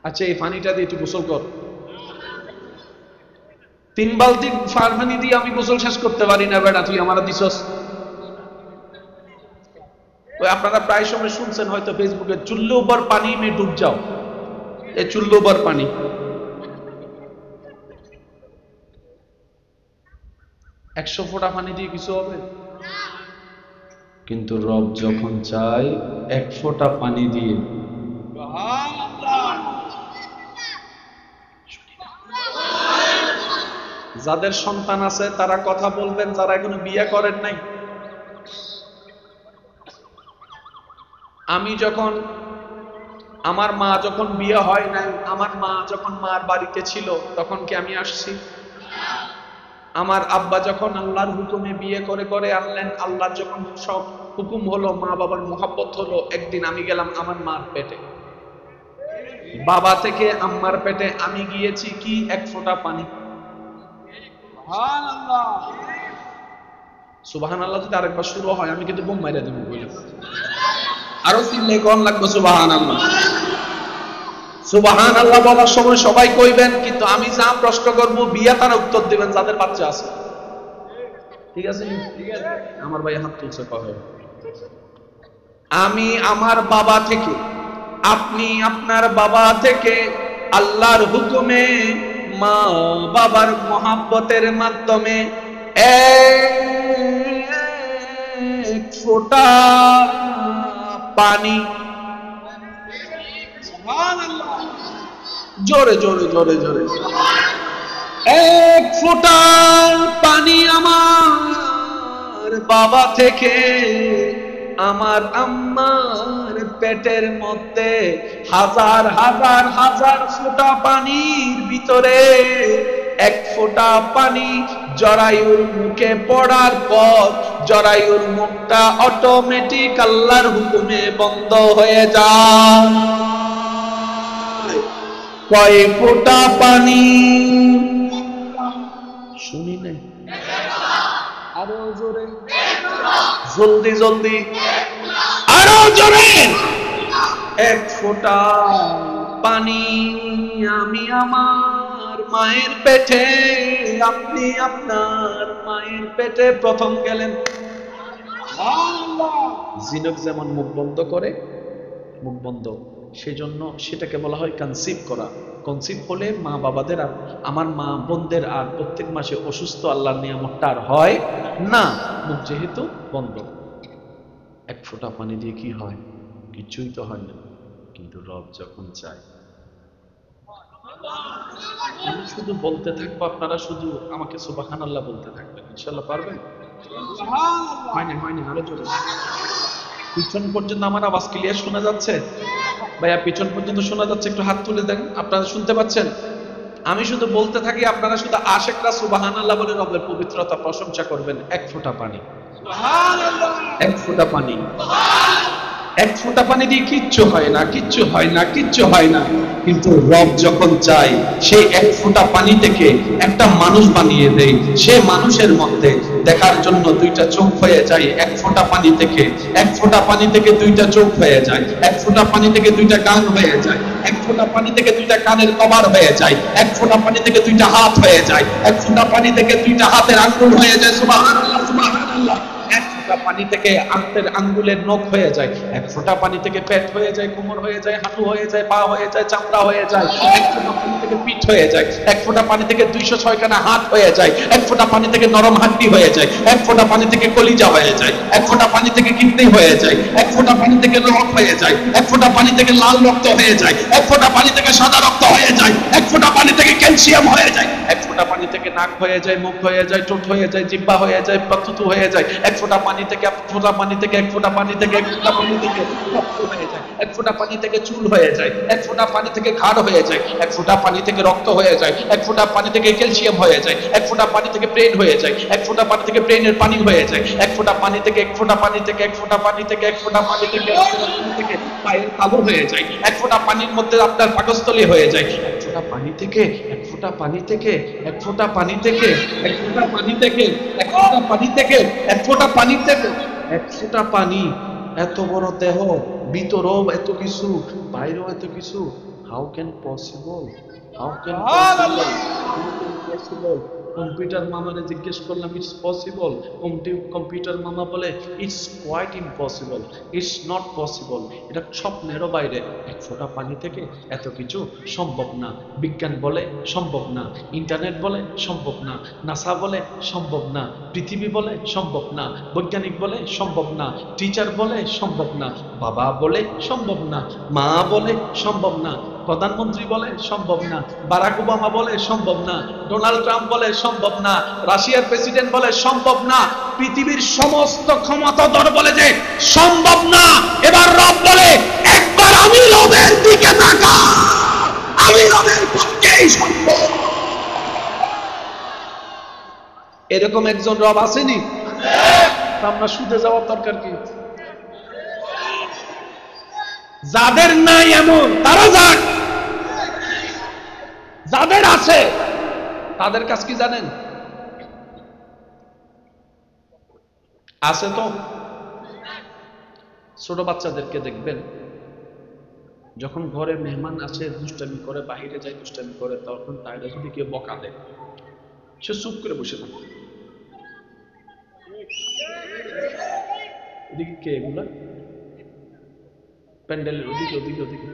আচ্ছা, এই পানিটা দিয়ে তুই গোসল কর। 3 বালতি পানি দিয়ে আমি গোসল শেষ করতে পারি না বেটা, তুই আমার দিছস। ওই আপনারা প্রায় সময় শুনছেন হয়তো ফেসবুকে, চুল্লু উপর পানি মে ডুব যাও। এই চুল্লু উপর পানি, 100 ফোঁটা পানি দিয়ে কিছু হবে? কিন্তু রব যখন চায় 1 ফোঁটা পানি দিয়ে, যাদের সন্তান আছে তারা কথা বলবেন, যারা এখনো বিয়ে করেন নাই। আমি যখন, আমার মা যখন বিয়ে হয় নাই, আমার মা যখন মার বাড়িতে ছিল, তখন কি আমি আসছি? আমার আব্বা যখন আল্লাহর হুকুমে বিয়ে করে করে আনলেন, আল্লাহর যখন সব হুকুম হলো, মা বাবার মোহাব্বত হলো, একদিন আমি গেলাম আমার মার পেটে, বাবা থেকে আম্মার পেটে আমি গিয়েছি কি 1 ফোঁটা পানি। সুবহানাল্লাহ যদি আরেকবার শুরু হয় আমি কিন্তু বোম মাইরা দেবো, বলে আরো চিল্লে কোন লাগবে সুবহানাল্লাহ। সুবহানাল্লাহ বলার সময় সবাই কইবেন, কিন্তু আমি যা প্রশ্ন করব বিয়া তারা উত্তর দিবেন যাদের বাচ্চা আছে। ঠিক আছে? আমার ভাই হাত তুলছে কবে? আমি আমার বাবা থেকে, আপনি আপনার বাবা থেকে আল্লাহর হুকুমে মা বাবার মোহাব্বতের মাধ্যমে 1 ফোঁটা পানি, জোরে জোরে জোরে জোরে, 1 ফোঁটা পানি আমার বাবা থেকে আমার আম্মার পেটের মধ্যে হাজার হাজার হাজার ফোঁটা পানির ভিতরে 1 ফোঁটা পানি জরায়ুর মুখে পড়ার পর জরায়ুর মুখটা অটোমেটিক আল্লাহর হুকুমে বন্ধ হয়ে যায়। কয় ফোঁটা পানি? শুনি নাই, আরো জোরে, জলদি জলদি, আরো জোরে। 1 ফোঁটা পানি আমি আমার মায়ের পেটে, আপনি আপনার মায়ের পেটে প্রথম গেলেন। জিনক যেমন মুখ বন্ধ করে, মুখ বন্ধ, সেজন্য সেটাকে বলা হয় কনসিভ করা। কনসিভ হলে মা বাবাদের আর আমার মা বোনদের আর প্রত্যেক মাসে অসুস্থ আল্লাহর নিয়ামতটা আর হয় না, মুখ যেহেতু বন্ধ। 1 ফোঁটা পানি দিয়ে কি হয়? কিছুই তো হয় না। কিন্তু রব যখন চায়, আমি শুধু বলতে থাকবো, আপনারা শুধু আমাকে সুবহানাল্লাহ বলতে থাকবেন, ইনশাআল্লাহ পারবেন? হয়নি হয়নি, আরো জোরে। পিছন পর্যন্ত আমার আওয়াজ ক্লিয়ার শোনা যাচ্ছে? ভাইয়া পিছন পর্যন্ত শোনা যাচ্ছে? একটু হাত তুলে দেন, আপনারা শুনতে পাচ্ছেন? আমি শুধু বলতে থাকি, আপনারা শুধু আশেকরা সুবহানাল্লাহ বলে রবের পবিত্রতা প্রশংসা করবেন। 1 ফোঁটা পানি, 1 ফোঁটা পানি। এক ফোঁটা পানি দিয়ে কিচ্ছু হয় না, কিচ্ছু হয় না, কিচ্ছু হয় না। কিন্তু রব যখন চায় সেই এক ফোঁটা পানি থেকে একটা মানুষ বানিয়ে দেয়। সে মানুষের মধ্যে দেখার জন্য দুইটা চোখ হয়ে যায় এক ফোঁটা পানি থেকে। এক ফোঁটা পানি থেকে দুইটা চোখ হয়ে যায়, এক ফোঁটা পানি থেকে দুইটা কান হয়ে যায়, এক ফোঁটা পানি থেকে দুইটা কানের কভার হয়ে যায়, এক ফোঁটা পানি থেকে দুইটা হাত হয়ে যায়, এক ফোঁটা পানি থেকে দুইটা হাতের আঙ্গুল হয়ে যায়। সুবহানাল্লাহ, সুবহানাল্লাহ। এক ফোঁটা পানি থেকে হাতের আঙ্গুলের নখ হয়ে যায়, এক ফোঁটা পানি থেকে পেট হয়ে যায়, কোমর হয়ে যায়, হাঁটু হয়ে যায়, পা হয়ে যায়, চামড়া হয়ে যায়। এক ফোঁটা পানি থেকে পিঠ হয়ে যায়, এক ফোঁটা পানি থেকে 206 খানা হাত হয়ে যায়, এক ফোঁটা পানি থেকে নরম হাড্ডি হয়ে যায়, এক ফোঁটা পানি থেকে কলিজা হয়ে যায়, এক ফোঁটা পানি থেকে কিডনি হয়ে যায়, এক ফোঁটা পানি থেকে রক্ত হয়ে যায়, এক ফোঁটা পানি থেকে লাল রক্ত হয়ে যায়, এক ফোঁটা পানি থেকে সাদা রক্ত হয়ে যায়, এক ফোঁটা পানি থেকে ক্যালসিয়াম হয়ে যায়, এক ফোঁটা পানি থেকে নাক হয়ে যায়, মুখ হয়ে যায়, ঠোঁট হয়ে যায়, জিহ্বা হয়ে যায়, থুতু হয়ে যায়, এক ফোঁটা পানি থেকে এক ফোঁটা পানি থেকে এক ফোঁটা পানি থেকে এক ফোঁটা পানি থেকে রক্ত হয়ে যায়, এক ফোঁটা পানি থেকে চুল হয়ে যায়, এক ফোঁটা পানি থেকে ঘাড় হয়ে যায়, এক ফোঁটা পানি থেকে রক্ত হয়ে যায়, এক ফোঁটা পানি থেকে ক্যালসিয়াম হয়ে যায়, এক ফোঁটা পানি থেকে ব্রেন হয়ে যায়, এক ফোঁটা পানি থেকে ব্রেনের পানি হয়ে যায়, এক ফোঁটা পানি থেকে এক ফোঁটা পানি থেকে এক ফোঁটা পানি থেকে এক ফোঁটা পানি থেকে এক ফোঁটা পানি থেকে পায়ের তালু হয়ে যায়, এক ফোঁটা পানির মধ্যে আপনার পাকস্থলী হয়ে যায়, এক ফোঁটা পানি থেকে এক ফোঁটা পানি থেকে এক ফোঁটা পানি থেকে এক ফোঁটা পানি থেকে এক ফোঁটা পানি থেকে এক ফোঁটা পানি থেকে এক ফোঁটা পানি। এত বড় দেহ, ভিতরেও এত কিছু, বাইরেও এত কিছু। How can possible? How can possible? Computer মামারে জিজ্ঞেস করলাম, ইটস পসিবল? কম্পিউটার মামা বলে it's quite impossible, it's not possible. এটা স্বপ্নেরও বাইরে। এক ফোঁটা পানি থেকে এত কিছু সম্ভব না। বিজ্ঞান বলে সম্ভব না, ইন্টারনেট বলে সম্ভব না, নাসা বলে সম্ভব না, পৃথিবী বলে সম্ভব না, বৈজ্ঞানিক বলে সম্ভব না, টিচার বলে সম্ভব না, বাবা বলে সম্ভব না, মা বলে সম্ভব না, প্রধানমন্ত্রী বলে সম্ভব না, বারাক ওবামা বলে সম্ভব না, ডোনাল্ড ট্রাম্প বলে সম্ভব না, রাশিয়ার প্রেসিডেন্ট বলে সম্ভব না, পৃথিবীর সমস্ত ক্ষমতাধর বলে যে সম্ভব না। এবার রব বলে, একবার আমি রবের দিকে তাকা, আমি রবের পক্ষেই সম্ভব। এরকম একজন রব আসেনি? আমরা শুতে যাওয়ার দরকার কি? যাদের নাই এমন তারা যাক, যাদের আছে তাদের কাজ কি জানেন? আছে তো ছোট বাচ্চাদেরকে দেখবেন, যখন ঘরে মেহমান আসে, দুষ্টামি করে, বাহিরে যায় দুষ্টামি করে, তখন তাইলে যদি কেউ বকা দেয়, সে চুপ করে বসে থাকে। এদিকে কে এগুলা? প্যান্ডেলের ওদিকে ওদিকে ওদিকে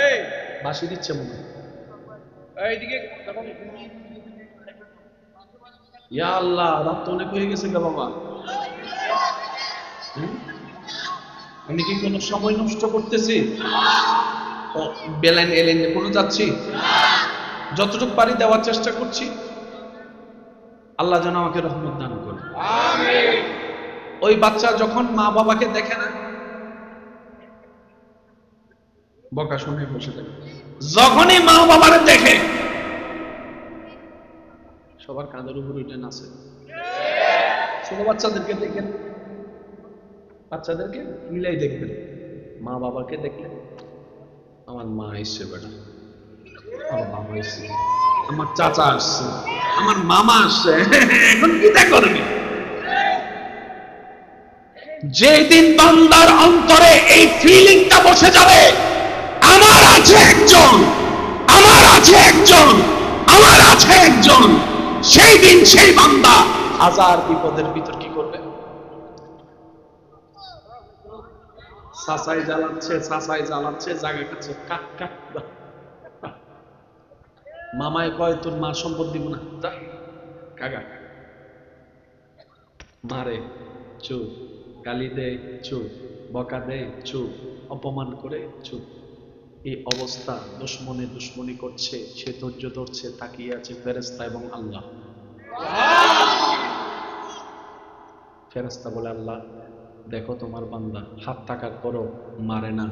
এই বাঁশি দিচ্ছে মনে হয়। এইদিকে ইয়া আল্লাহ, রাত তো অনেক হয়ে গেছে গা বাবা। আমি কি কোনো সময় নষ্ট করতেছি? বেলাইন এলেন কোনো যাচ্ছি? যতটুকু পারি দেওয়ার চেষ্টা করছি। আল্লাহ যেন আমাকে রহমত দান করে। ওই বাচ্চা যখন মা বাবাকে দেখে না, বকা শুনে বসে থাকে। যখনই মা বাবারে দেখে, সবার কাঁধের উপর উঠে নাচে। ছোট বাচ্চাদেরকে দেখেন, বাচ্চাদেরকে মিলাই দেখবেন, মা বাবাকে দেখলে আমার মা এসছে, বেটা আমার বাবা এসছে, আমার চাচা আসছে, আমার মামা আসছে, এখন কি করবে? যেদিন বান্দার অন্তরে এই ফিলিংটা বসে যাবে, আমার আছে একজন, আমার আছে একজন, আমার আছে একজন, সেই দিন সেই বান্দা হাজার বিপদের ভিতর কি করবে? সাসাই জ্বালাচ্ছে, সাসাই জ্বালাচ্ছে, জায়গা কাছে কাক কাক। মামায় কয় তোর মা সম্পদ দিব না, যা কাকা। মারে চুপ, গালি দেয় চুপ, বকা দেয় চুপ, অপমান করে চুপ। এই অবস্থা, দুশ্মনে দুশ্মনী করছে, সে ধৈর্য ধরছে, তাকিয়ে আছে ফেরেশতা এবং আল্লাহ। ফেরেশতা বলে, আল্লাহ দেখো তোমার বান্দা হাত থাকার পরও মারে না,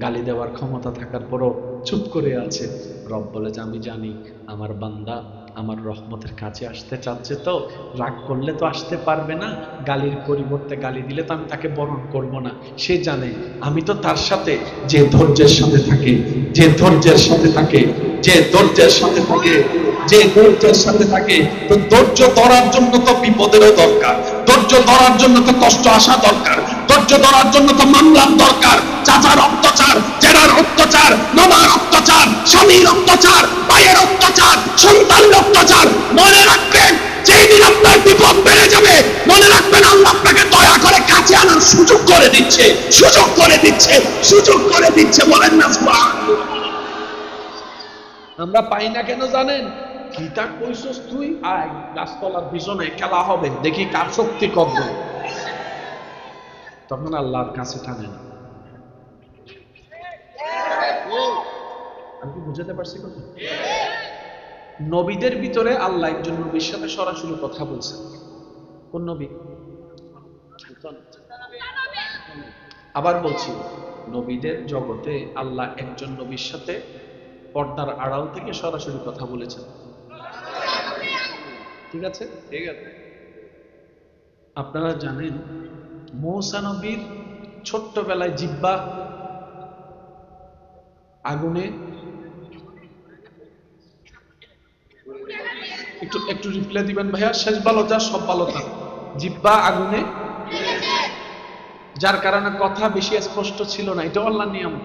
গালি দেওয়ার ক্ষমতা থাকার পরও চুপ করে আছে। রব বলে যে আমি জানি আমার বান্দা আমার রহমতের কাছে আসতে চাচ্ছে, তো রাগ করলে তো আসতে পারবে না, গালির পরিবর্তে গালি দিলে তো আমি তাকে বরণ করব না। সে জানে আমি তো তার সাথে, যে ধৈর্যের সাথে থাকে, যে ধৈর্যের সাথে থাকে, যে ধৈর্যের সাথে থাকে, যে ধৈর্যের সাথে থাকে, তো ধৈর্য ধরার জন্য তো বিপদেরও দরকার, ধৈর্য ধরার জন্য তো কষ্ট আসা দরকার, ধৈর্য ধরার জন্য তো মামলার দরকার। চাচার অত্যাচার, জেরার অত্যাচার, মামার অত্যাচার, স্বামীর অত্যাচার, ভাইয়ের অত্যাচার, সন্তানের অত্যাচার, মনে রাখবেন যেই দিন আপনার বিপদ বেড়ে যাবে, মনে রাখবেন আল্লাহ আপনাকে দয়া করে কাছে আনার সুযোগ করে দিচ্ছে, সুযোগ করে দিচ্ছে, সুযোগ করে দিচ্ছে। বলেন না সুবহানাল্লাহ। আমরা পাই না কেন জানেন? কিতা কইছস তুই, আয় গাছতলার পিছনে খেলা হবে, দেখি কার শক্তি কত। তখন আল্লাহর কাছে টানে না। আমি কি বুঝাতে পারছি কথা? নবীদের ভিতরে আল্লাহ একজন নবীর সাথে সরাসরি কথা বলছেন। কোন নবী? আবার বলছি, নবীদের জগতে আল্লাহ একজন নবীর সাথে পর্দার আড়াল থেকে সরাসরি কথা বলেছেন। ঠিক আছে, ঠিক আছে। আপনারা জানেন মূসা নবীর ছোট্টবেলায় জিহ্বা আগুনে, একটু একটু রিপ্লাই দিবেন ভাইয়া, শেষ বালতা সব বালতা, জিহ্বা আগুনে, যার কারণে কথা বেশি স্পষ্ট ছিল না। এটা আল্লাহর নিয়ম।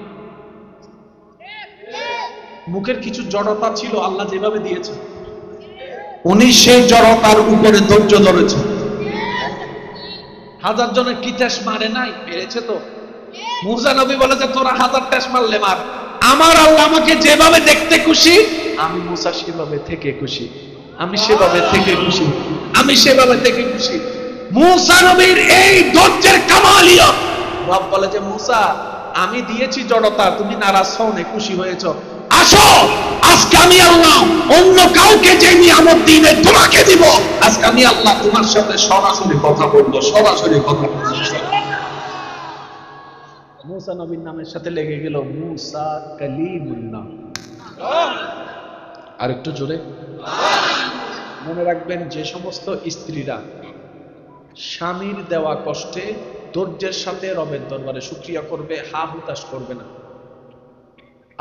মুখের কিছু জড়তা ছিল, আল্লাহ যেভাবে দিয়েছেন উনি সেই জড়তার উপরে ধৈর্য ধরেছেন। হাজার জনের কি টেস মারে নাই, পেরেছে তো। মূসা নবী বলে যে তোরা 1000 টেস মারলে মার, আমার আল্লাহ আমাকে যেভাবে দেখতে খুশি, আমি মূসা সেভাবে থেকে খুশি, আমি সেভাবে থেকে খুশি, আমি সেভাবে থেকে খুশি। মূসা নবীর এই ধৈর্যের কামালিয়ত, রব বলে যে মূসা আমি দিয়েছি জড়তা, তুমি নারাজ হও না, খুশি হয়েছো, আসো আজকে আমি আল্লাহ অন্য কাউকে যে নিয়ামত দিবে তোমাকে দিব, আজকে আমি আল্লাহ তোমার সাথে সরাসরি কথা বলবো, সরাসরি কথা বলবো। মূসা নবীর নামের সাথে লেগে গেল মূসা কালিমুল্লাহ। আর একটু জোরে মনে রাখবেন, যে সমস্ত স্ত্রীরা স্বামীর দেওয়া কষ্টে ধৈর্যের সাথে রবের দরবারে শুকরিয়া করবে, হা হুতাশ করবে না,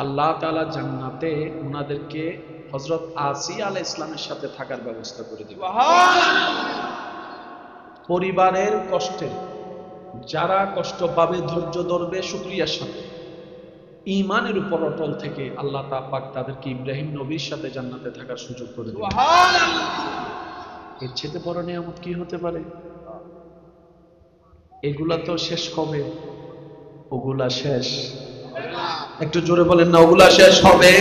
আল্লাহ তাআলা জান্নাতে ওনাদেরকে হযরত আসিয়া আলাইহিস সালামের সাথে থাকার ব্যবস্থা করে দিবেন। পরিবারের কষ্টে যারা কষ্ট পাবে, ধৈর্য ধরবে শুকরিয়ার সাথে, ঈমানের উপর অটল থেকে আল্লাহ পাক তাদেরকে ইব্রাহিম নবীর সাথে জান্নাতে থাকার সুযোগ করে দিবেন। এর চেয়ে বড় নিয়ামত কি হতে পারে? এগুলা তো শেষ কবে? ওগুলা শেষ, একটু জোরে বলেন না, ওগুলা শেষ হবে।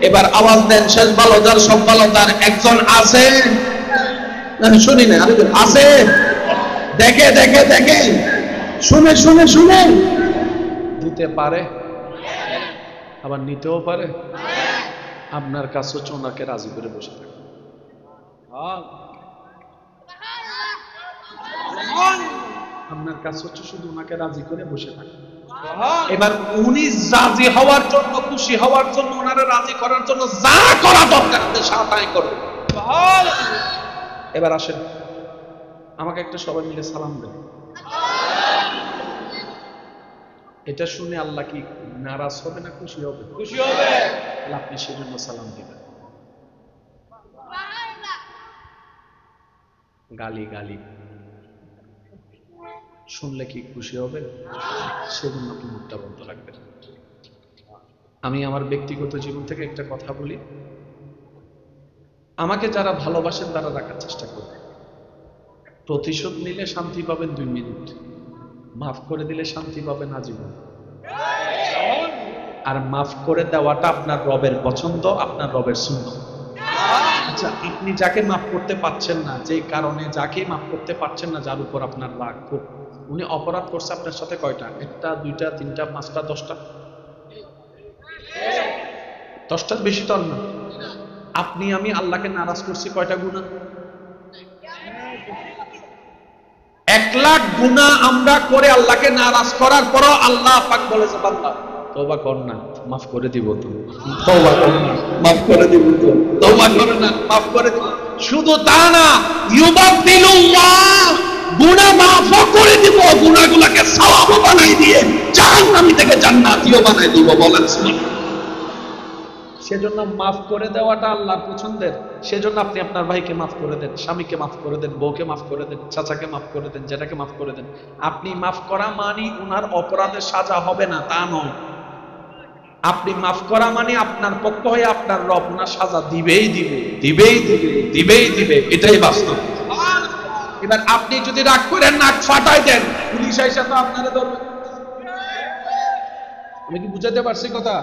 এবার আওয়াজ দেন, শেষ ভালোদার সব ভালোদার একজন আছে? না শুনি না, আরেকজন আছে? দেখে দেখে দেখে, শুনে শুনে শুনে দিতে পারে, আবার নিতেও পারে। আপনার কাছে হচ্ছে ওনাকে রাজি করে বসে থাকে। আপনার কাছে হচ্ছে শুধু ওনাকে রাজি করে বসে থাকে। এবার উনি রাজি হওয়ার জন্য, খুশি হওয়ার জন্য, ওনারা রাজি করার জন্য যা করা দরকার তাই করবে। এবার আসেন, আমাকে একটা সবাই মিলে সালাম দেন। এটা শুনে আল্লাহ কি নারাজ হবে না খুশি হবে? খুশি হবে। আপনি সেজন্য সালাম দিবেন। গালি গালি শুনলে কি খুশি হবে? সেজন্য আপনি মুখটা বন্ধ রাখবেন। আমি আমার ব্যক্তিগত জীবন থেকে একটা কথা বলি, আমাকে যারা ভালোবাসেন তারা রাখার চেষ্টা করবেন। প্রতিশোধ নিলে শান্তি পাবেন 2 মিনিট, মাফ করে দিলে শান্তি পাবেন আজীবন। আর মাফ করে দেওয়াটা আপনার রবের পছন্দ, আপনার রবের সুন্নাত। আচ্ছা, আপনি যাকে মাফ করতে পারছেন না, যে কারণে যাকে মাফ করতে পারছেন না, যার উপর আপনার রাগ, উনি অপরাধ করছে আপনার সাথে কয়টা? 1টা 2টা 3টা 5টা 10টা? 10টার বেশি তো না। আপনি আমি আল্লাহকে নারাজ করছি কয়টা গুনাহ? 1 লাখ গুনাহ আমরা করে আল্লাহকে নারাজ করার পরও আল্লাহ পাক বলেছে বান্দা তওবা কর না। মাফ করে দিব তো, তওবা করো না, মাফ করে দিব তো, তওবা করো না, মাফ করে দিব। শুধু তা না, ইউবাদদিলুল্লাহ, গুনাহ মাফ করে দিব, গুনাহগুলোকে সওয়াব বানাই দিয়ে জাহান্নামী থেকে জান্নাতীও বানাই দিব। বলেন সুবহানাল্লাহ। সেজন্য মাফ করে দেওয়াটা আল্লাহর পছন্দের। সেজন্য আপনি আপনার ভাইকে মাফ করে দেন, স্বামীকে মাফ করে দেন, বউকে মাফ করে দেন, চাচাকে মাফ করে দেন, জেঠাকে মাফ করে দেন। আপনি মাফ করা মানে উনার অপরাধের সাজা হবে না তা নয়। আপনি মাফ করা মানে আপনার পক্ষ হয়ে আপনার রব উনার সাজা দিবেই দিবে, দিবেই দিবে, দিবেই দিবে, এটাই বাস্তব। এবার আপনি যদি রাগ করেন, নাক ফাটাই দেন, পুলিশ আইসা তো আপনারে ধরবে। আমি কি বুঝাতে পারছি কথা?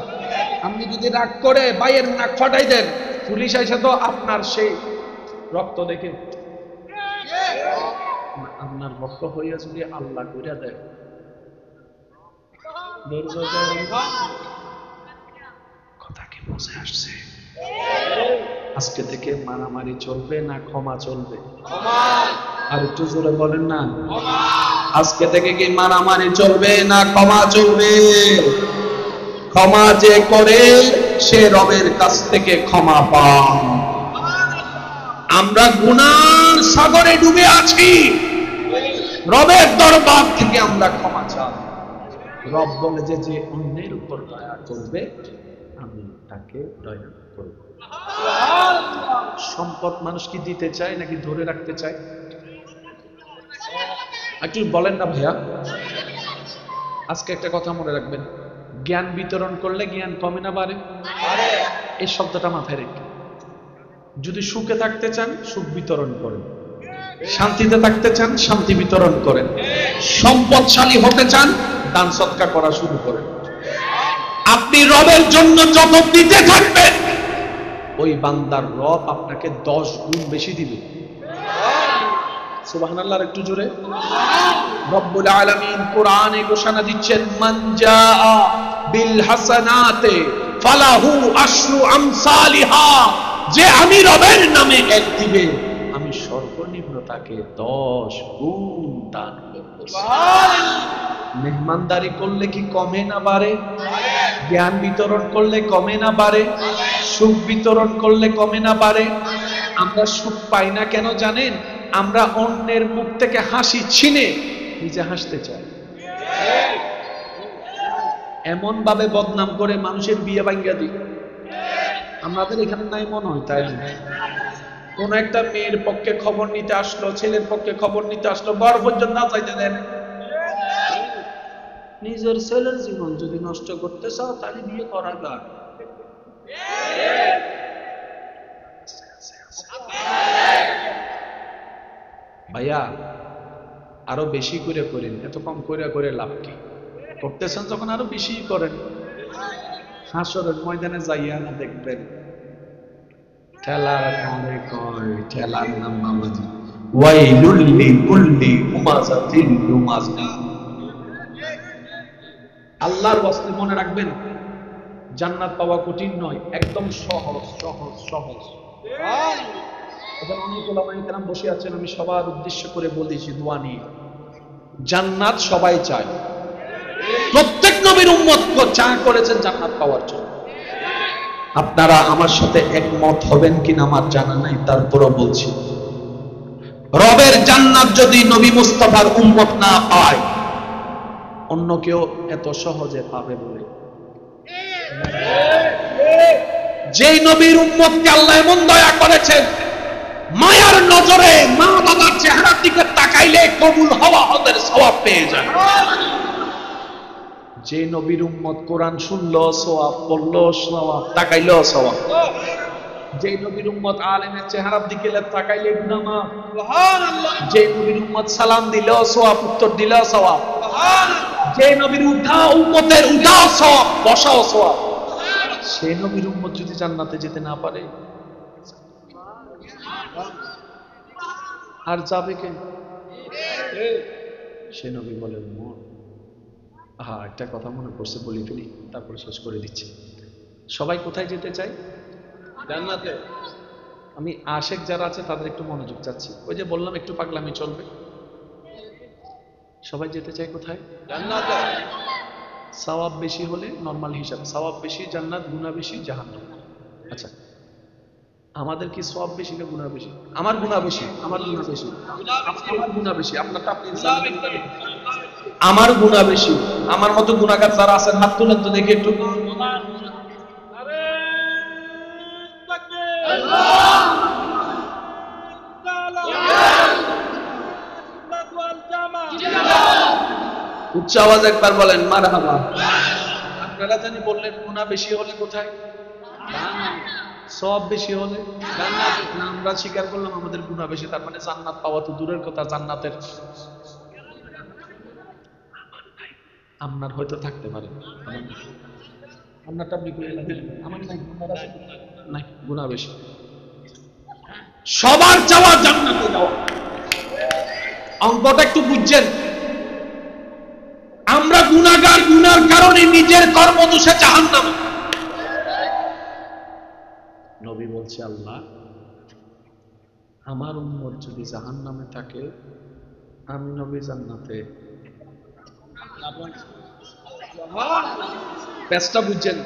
আপনি যদি রাগ করে ভাইয়ের নাক ফাটাই দেন, পুলিশ আইসা তো আপনার সেই রক্ত দেখে আপনার রক্ত হইয়া যদি আল্লাহ কইরা দেয়, কথা কি বুঝে আসছে? আজকে থেকে মারামারি চলবে না ক্ষমা চলবে? আর একটু জোরে বলেন না। আজকে থেকে কি মারামারি চলবে না ক্ষমা চলবে? ক্ষমা যে করে সে রবের কাছ থেকে ক্ষমা পায়। আমরা গুনার সাগরে ডুবে আছি, রবের দরবার থেকে আমরা ক্ষমা চাই। রব বলে যে যে অন্যের উপর দয়া করবে আমি তাকে দয়া করব। সম্পদ মানুষ কি দিতে চায় নাকি ধরে রাখতে চায়? একটু বলেন না ভাইয়া। আজকে একটা কথা মনে রাখবেন, জ্ঞান বিতরণ করলে জ্ঞান কমে না বাড়ে? এই শব্দটা মাথায় রেখে, যদি সুখে থাকতে চান সুখ বিতরণ করেন, শান্তিতে থাকতে চান শান্তি বিতরণ করেন, সম্পদশালী হতে চান দান সদকা করা শুরু করেন। আপনি রবের জন্য যত দিতে থাকবেন ওই বান্দার রব আপনাকে 10 গুণ বেশি দিবে। সুবহানাল্লাহ, একটু জোরে। রব্বুল আলামিন কোরআনে ঘোষণা দিচ্ছেন, মান জাআ বিল হাসানাতে ফালাহু আশরু আমসালিহা, যে আমি রবের নামে এক দিবে আমি সর্বনিম্ন তাকে 10 গুণ দান করব। মেহমানদারি করলে কি কমে না বাড়ে? জ্ঞান বিতরণ করলে কমে না বাড়ে? সুখ বিতরণ করলে কমে না বাড়ে? আমরা সুখ পাই না কেন জানেন? আমরা অন্যের মুখ থেকে হাসি ছিনে নিজে হাসতে চাই। এমন ভাবে বদনাম করে মানুষের বিয়ে ভাঙ্গা দিই। আমাদের এখানে নাই মনে হয়, তাই না? কোন একটা মেয়ের পক্ষে খবর নিতে আসলো, ছেলের পক্ষে খবর নিতে আসলো, বর পর্যন্ত না চাইতে দেন। নিজের ছেলের জীবন যদি নষ্ট করতে চাও তাহলে বিয়ে করা যাক। ভাইয়া আরো বেশি করে করেন, এত কম করে করে লাভ কি? করতেছেন যখন আরো বেশি করেন। হাসরের ময়দানে যাইয়া না দেখবেন ঠেলার কানে কয়, ঠেলার নাম নামাজি, ওয়াইলুল লিকুল্লি হুমাযাতিল লুমাযা। আল্লাহর ওয়াস্তে মনে রাখবেন, জান্নাত পাওয়া কঠিন নয়, একদম সহজ সহজ সহজ। এখানে অনেক ওলামায়ে কেরাম বসে আছেন, আমি সবার উদ্দেশ্য করে বলতেছি দোয়া নিয়ে। জান্নাত সবাই চায়, প্রত্যেক নবীর উম্মত চা করেছেন জান্নাত পাওয়ার জন্য। আপনারা আমার সাথে একমত হবেন কিনা আমার জানা নাই, তারপরও বলছি, রবের জান্নাত যদি নবী মুস্তাফার উম্মত না পায়, অন্য কেউ এত সহজে পাবে বলে? যেই নবীর উম্মতকে আল্লাহ এমন দয়া করেছেন, মায়ার নজরে মা বাবার চেহারার দিকে তাকাইলে কবুল হওয়া হদের সওয়াব পেয়ে যায়। যে নবীর উম্মত কোরআন শুনলো সওয়াব, পড়লো সওয়াব, তাকাইলো সওয়াব। যে নবীর উম্মত আলেমের চেহারার দিকে তাকাইলে গুনাহ মাফ। সুবহানাল্লাহ। যে নবীর উম্মত সালাম দিলো সওয়াব, উত্তর দিলো সওয়াব। সুবহানাল্লাহ। যে নবীর উম্মতের উঠাও সওয়াব, বসাও সওয়াব। সেই নবীর উম্মত যদি জান্নাতে যেতে না পারে আর যাবে কে? সে নবী বলে, একটা কথা মনে পড়ছে, বলি ফেলি তারপরে শেষ করে দিচ্ছি। সবাই কোথায় যেতে চাই? জান্নাতে। আমি আশেক যারা আছে তাদের একটু মনোযোগ চাচ্ছি। ওই যে বললাম একটু পাগলামি চলবে। সবাই যেতে চাই কোথায়? জান্নাতে। সওয়াব বেশি হলে নরমাল হিসাব, সওয়াব বেশি জান্নাত, গুনাহ বেশি জাহান্নাম। আচ্ছা, আমাদের কি সওয়াব বেশি না গুনাহ বেশি? আমার গুনাহ বেশি, আমার গুনাহ বেশি, আমার গুনাহ বেশি। আপনারটা আপনি জানেন। আমার গুনাহ বেশি। আমার মতো গুনাহগার যারা আছেন হাত তুলেন তো দেখি একটু। উচ্চ আওয়াজ একবার বলেন মারহাবা। আপনারা জানি বললেন গুনাহ বেশি হলে কোথায়? সওয়াব বেশি হলে জান্নাত। না, আমরা স্বীকার করলাম আমাদের গুনাহ বেশি, তার মানে জান্নাত পাওয়া তো দূরের কথা, জান্নাতের আপনার হয়তো থাকতে পারে, আপনারটা আপনি করে লাগেন, আমার নাই, নাই, গুনাহ বেশি। সবার চাওয়া জান্নাতে যাওয়া। অঙ্কটা একটু বুঝছেন? আমরা গুনাহগার, গুনার কারণে নিজের কর্মদোষে জাহান্নামে। নবী বলছে, আল্লাহ আমার উম্মত যদি জাহান্নামে থাকে, আমি নবী জান্নাতে। পেঁচটা বুঝছেন?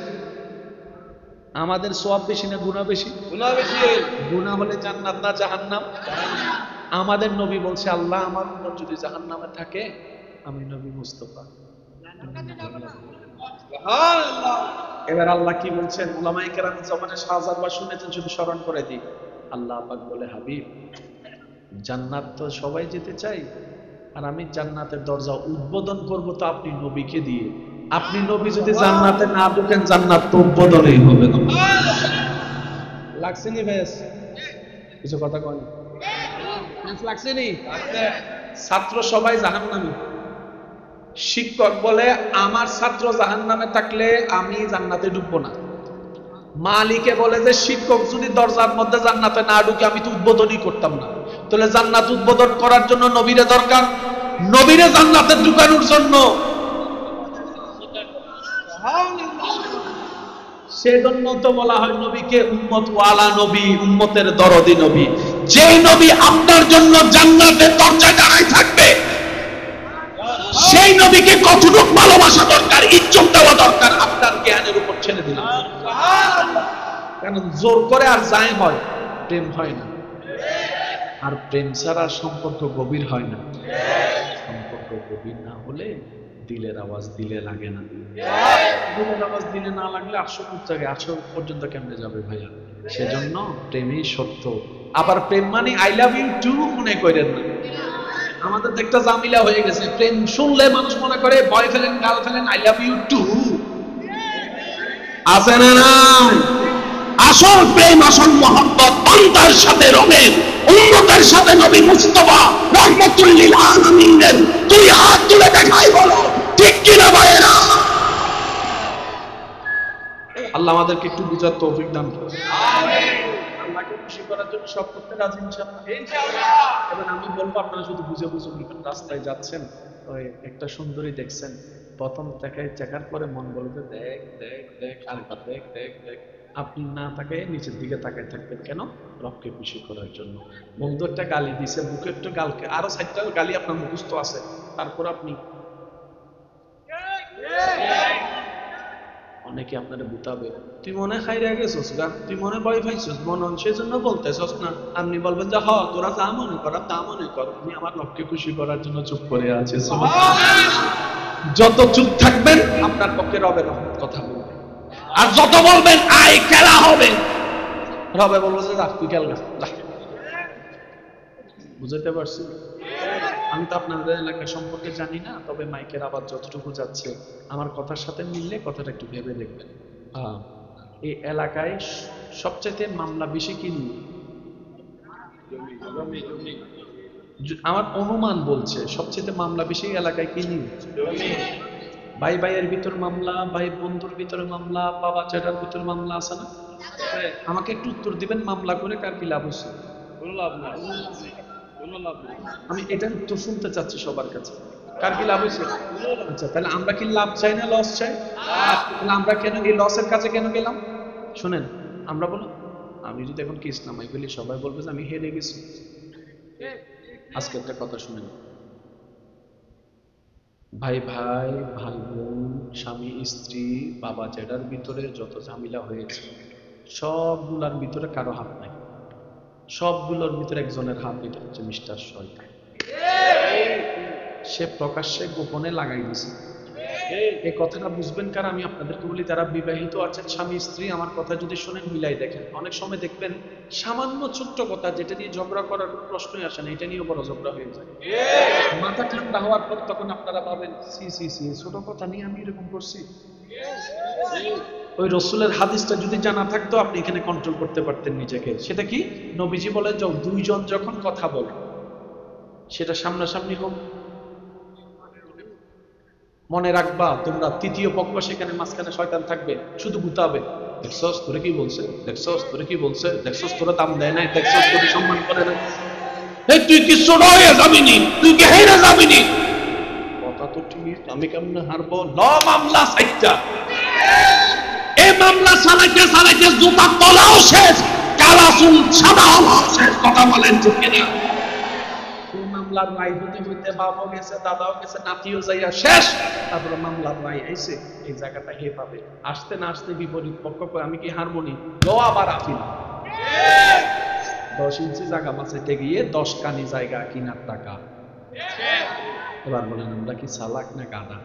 আমাদের সওয়াব বেশি না গুনাহ বেশি? গুনাহ বেশি। গুনাহ হলে জান্নাত না জাহান্নাম? আমাদের নবী বলছে, আল্লাহ আমার উম্মত যদি জাহান্নামে থাকে, আমি নবী মুস্তাফা। এবার আল্লাহ কি বলছেন? উলামায়ে কেরাম জমানে শাহজাদা শুনেছেন, শুধু স্মরণ করে দিই। আল্লাহ পাক বলে, হাবিব জান্নাত তো সবাই যেতে চাই, আর আমি জান্নাতের দরজা উদ্বোধন করব তো আপনি নবীকে দিয়ে। আপনি নবী যদি জান্নাতে না ঢোকেন, জান্নাত তো উদ্বোধনই হবে না। লাগছে নি ভেস? কিছু কথা কন লাগছে নি? ছাত্র সবাই জাহান্নামী। শিক্ষক বলে, আমার ছাত্র জাহান্নামে থাকলে আমি জান্নাতে ঢুকবো না। মালিকে বলে যে শিক্ষক যদি দরজার মধ্যে জান্নাতে না ঢুকে, আমি তো উদ্বোধনই করতাম না। তাহলে জান্নাত উদ্বোধন করার জন্য নবীরে দরকার, নবীরে জান্নাতে ঢুকানোর জন্য সেজন্য তো বলা হয় নবীকে উম্মত ওয়ালা নবী, উম্মতের দরদি নবী। যে নবী আপনার জন্য জান্নাতের দরজায় দাঁড়ায় থাকবে, সেই নবীকে কতটুকু ভালোবাসা দরকার, ইজ্জত দেওয়া দরকার, আপনার জ্ঞানের উপর ছেড়ে দিলাম। কারণ জোর করে আর যাই হয়, প্রেম হয় না। আর প্রেম ছাড়া সম্পর্ক গভীর হয় না। সম্পর্ক গভীর না হলে দিলের আওয়াজ দিলে লাগে না। দিলের আওয়াজ দিলে না লাগলে 800 ফুট থেকে 800 পর্যন্ত কেমনে যাবে ভাইয়া? সেজন্য প্রেমই সত্য। আবার প্রেম মানে আই লাভ ইউ টু মনে করেন না। আমাদের তো একটা জামিলা হয়ে গেছে, প্রেম শুনলে মানুষ মনে করে বয় ফেলেন, গাল ফেলেন, আই লাভ ইউ টু। আছে না নাই? আসল প্রেম, আসল মহব্বত বান্দার সাথে রবের, উম্মতের সাথে নবী মুস্তাফা রাহমাতুল লিল আলামিনের। তুই হাত তুলে দেখাই বলো, ঠিক কিনা ভাইয়েরা? আল্লাহ আমাদেরকে একটু বুঝার তৌফিক দান করুন। আমিন। আল্লাহকে খুশি করার জন্য সব করতে রাজি ইনশাআল্লাহ। ইনশাআল্লাহ। এবার আমি বলবো, আপনারা শুধু বুঝে বুঝে বলবেন। রাস্তায় যাচ্ছেন, ওই একটা সুন্দরী দেখছেন, প্রথম দেখার পরে মন বলবে দেখ দেখ দেখ, আরেকবার দেখ দেখ দেখ। আপনি না তাকায় নিচের দিকে তাকায় থাকবেন কেন? রবকে খুশি করার জন্য। বন্ধু একটা গালি দিছে, বুকে একটা গালকে, আরো 4টা গালি আপনার মুখস্থ আছে, তারপর আপনি অনেকে আপনারা বুতাবে, তুই মনে খাইরা গেছস গা, তুই মনে ভয় পাইছস, মনন সেজন্য বলতেছস না। আপনি বলবেন যে হ, তোরা যা মনে কর তা মনে কর, আমি আমার রবকে খুশি করার জন্য চুপ করে আছি। যত চুপ থাকবেন আপনার পক্ষে রবের রহমত কথা বলবে, আর যত বলবেন আয় খেলা হবে, রবে বলবো যে রাখ তুই খেলনা। বুঝতে পারছি? আমি তো আপনাদের এলাকা সম্পর্কে জানি না, তবে মাইকের আওয়াজ যতটুকু যাচ্ছে আমার কথার সাথে মিললে কথাটা একটু ভেবে দেখবেন। এই এলাকায় সবচেয়ে মামলা বেশি কি নিয়ে? আমার অনুমান বলছে সবচেয়ে মামলা বেশি এলাকায় কি নিয়ে? ভাই ভাইয়ের ভিতর মামলা, ভাই বন্ধুর ভিতরে মামলা, বাবা চ্যাটার ভিতর মামলা আছে না? আমাকে একটু উত্তর দিবেন, মামলা করে কার কি লাভ হচ্ছে? কোনো লাভ নাই। আমি এটার উত্তর শুনতে চাচ্ছি সবার কাছে, কার কি লাভ হয়েছে? আচ্ছা, তাহলে আমরা কি লাভ চাই না লস চাই? তাহলে আমরা কেন এই লসের কাছে কেন গেলাম? শোনেন, আমরা বলো, আমি যদি এখন কেস নামাই বলি, সবাই বলবে যে আমি হেরে গেছি। আজকে একটা কথা শুনেন, ভাই ভাই, ভাই বোন, স্বামী স্ত্রী, বাবা জেডার ভিতরে যত ঝামেলা হয়েছে সবগুলার ভিতরে কারো হাত নাই, সবগুলোর ভিতরে একজনের হাত, এটা হচ্ছে মিস্টার শয়তান। সে প্রকাশ্যে গোপনে লাগাই দিছে। এই কথাটা বুঝবেন কারণ আমি আপনাদেরকে বলি, যারা বিবাহিত আছেন স্বামী স্ত্রী, আমার কথা যদি শোনেন মিলাই দেখেন। অনেক সময় দেখবেন সামান্য ছোট্ট কথা যেটা নিয়ে ঝগড়া করার কোনো প্রশ্নই আসে না, এটা নিয়েও বড় ঝগড়া হয়ে যায়। মাথা ঠান্ডা হওয়ার পর তখন আপনারা ভাবেন সি সি সি, ছোট কথা নিয়ে আমি এরকম করছি। ওই রসুলের হাদিসটা যদি জানা থাকতো আপনি এখানে কন্ট্রোল করতে পারতেন নিজেকে। সেটা কি? নবীজি বলেন দুইজন যখন কথা বলে, সেটা সামনাসামনি হোক, মনে রাখবা তোমরা তৃতীয় পক্ষ সেখানে, মাঝখানে শয়তান থাকবে, শুধু গুতাবে, দেখছস তোরে কি বলছে, দেখছস তোরে কি বলছে, দেখছস তোরা দাম দেয় নাই, দেখছস তোরে সম্মান করে না, এই তুই কি ছোট হয়ে যাবিনি, তুই কি হেরে যাবিনি। কথা তো ঠিক, আমি কেমনে হারবো? ল মামলা সাইটটা, এই মামলা চালাইতে চালাইতে জুতা তলাও শেষ, কালা চুল সাদা হওয়াও শেষ। কথা বলেন ঠিক কিনা? মামলার রায় হতে হইতে বাবাও গেছে, দাদাও গেছে, নাতিও যাইয়া শেষ, তারপরে মামলার রায় আইছে, এই জায়গাটা হে পাবে। আসতে না আসতে বিপরীত পক্ষ করে আমি কি হারমোনি লো আবার আপিল, 10 ইঞ্চি জায়গা বাঁচাইতে গিয়ে 10 কানি জায়গা কিনার টাকা। এবার বলেন আমরা কি চালাক না গাধা?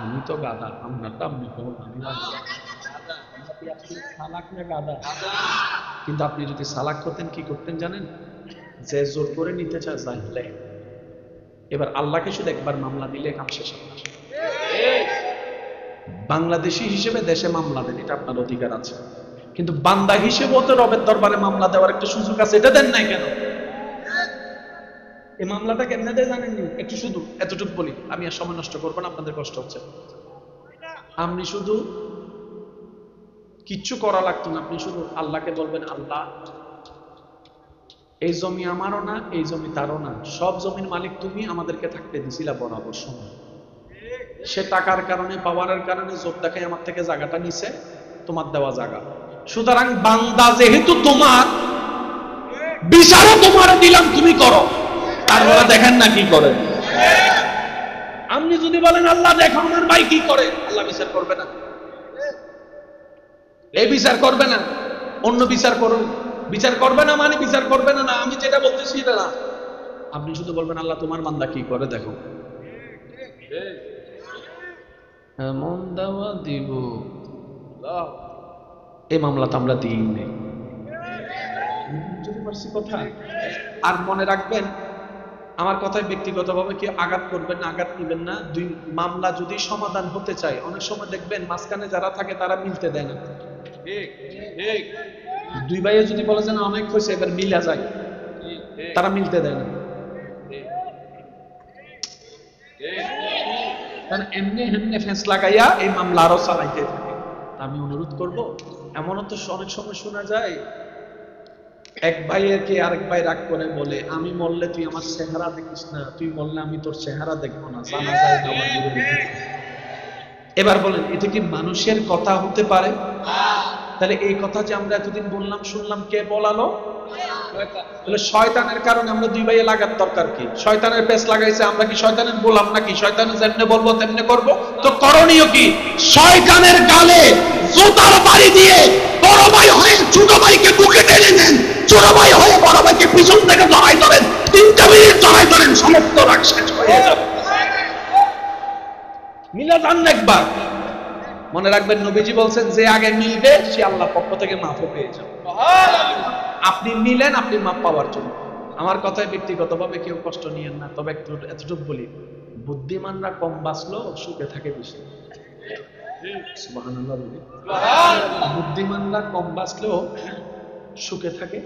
আমি তো গাধা, আপনারটা আপনি কোন, আমি চালাক না গাধা? কিন্তু আপনি যদি চালাক হতেন কি করতেন জানেন? যে জোর করে নিতে চায় জানলে, এবার আল্লাহকে শুধু একবার মামলা দিলে কাম শেষ। বাংলাদেশি হিসেবে দেশে মামলা দেন, এটা আপনার অধিকার আছে, কিন্তু বান্দা হিসেবেও তো রবের দরবারে মামলা দেওয়ার একটা সুযোগ আছে, এটা দেন নাই কেন? এই মামলাটা কেমনে দেয় জানেননি? একটু শুধু এতটুকু বলি, আমি আর সময় নষ্ট করবো না, আপনাদের কষ্ট হচ্ছে। আপনি শুধু কিচ্ছু করা লাগতো না, আপনি শুধু আল্লাহকে বলবেন, আল্লাহ এই জমি আমারও না, এই জমি তারও না, সব জমির মালিক তুমি, আমাদেরকে থাকতে দিছিলা বরাবর সময়। সে টাকার কারণে, পাওয়ারের কারণে জোর দেখায় আমার থেকে জায়গাটা নিছে, তোমার দেওয়া জায়গা। সুতরাং বান্দা যেহেতু তোমার, বিচারও তোমার দিলাম, তুমি করো। তারপরে দেখেন না কি করে। আপনি যদি বলেন আল্লাহ দেখো আমার ভাই কি করে, আল্লাহ বিচার করবে না, এই বিচার করবে না, অন্য বিচার করুন। বিচার করবে না মানে বিচার করবে না, না আমি যেটা বলতেছি এটা না, আপনি শুধু বলবেন আল্লাহ তোমার বান্দা কি করে দেখো। এমন দেওয়া দিব, এই মামলাটা আমরা দিই নেই। কথা আর মনে রাখবেন, আমার কথায় ব্যক্তিগতভাবে কি আঘাত করবেন না, আঘাত নিবেন না। দুই মামলা যদি সমাধান হতে চায়, অনেক সময় দেখবেন মাঝখানে যারা থাকে তারা মিলতে দেয় না। দুই ভাইয়ে যদি বলে যে না অনেক হয়েছে এবার মিলা যায়, তারা মিলতে দেয় না। কারণ এমনি হেমনে ফেঁস লাগাইয়া এই মামলা আরো চালাইতে থাকে। আমি অনুরোধ করব, এমনও তো অনেক সময় শোনা যায় এক ভাইয়ের কে আরেক ভাই রাগ করে বলে, আমি মরলে তুই আমার চেহারা দেখিস না, তুই মরলে আমি তোর চেহারা দেখবো না, জানা যায় না। এবার বলেন এটা কি মানুষের কথা হতে পারে? তাহলে এই কথা যে আমরা এতদিন বললাম শুনলাম, কে বলালো? তাহলে শয়তানের কারণে আমরা দুই ভাইয়ে লাগার দরকার কি? শয়তানের পেছ লাগাইছে, আমরা কি শয়তানের বললাম নাকি? শয়তানের যেমনে বলবো তেমনে করব। তো করণীয় কি? শয়তানের গালে জুতার বাড়ি দিয়ে বড় ভাই হয়ে ছোট ভাইকে বুকে টেনে নেন, ছোট ভাই হয়ে বড় ভাইকে পিছন থেকে জড়াই ধরেন, 3 মিনিট জড়াই ধরেন, সমস্ত রাগ শেষ হয়ে যাবে। মিলা যান একবার। মনে রাখবেন নবীজি বলছেন যে আগে মিলবে সে আল্লাহ পক্ষ থেকে মাফও পেয়ে যাবে। আপনি মিলেন, আপনি মাপ পাওয়ার জন্য। আমার কথায় ব্যক্তিগতভাবে কেউ কষ্ট নিয়েন না, তবে একটু এতটুকু বলি, বুদ্ধিমানরা কম বাঁচলো সুখে থাকে বেশি। সুবহানাল্লাহ বলি। বুদ্ধিমানরা কম বাঁচলেও সুখে থাকে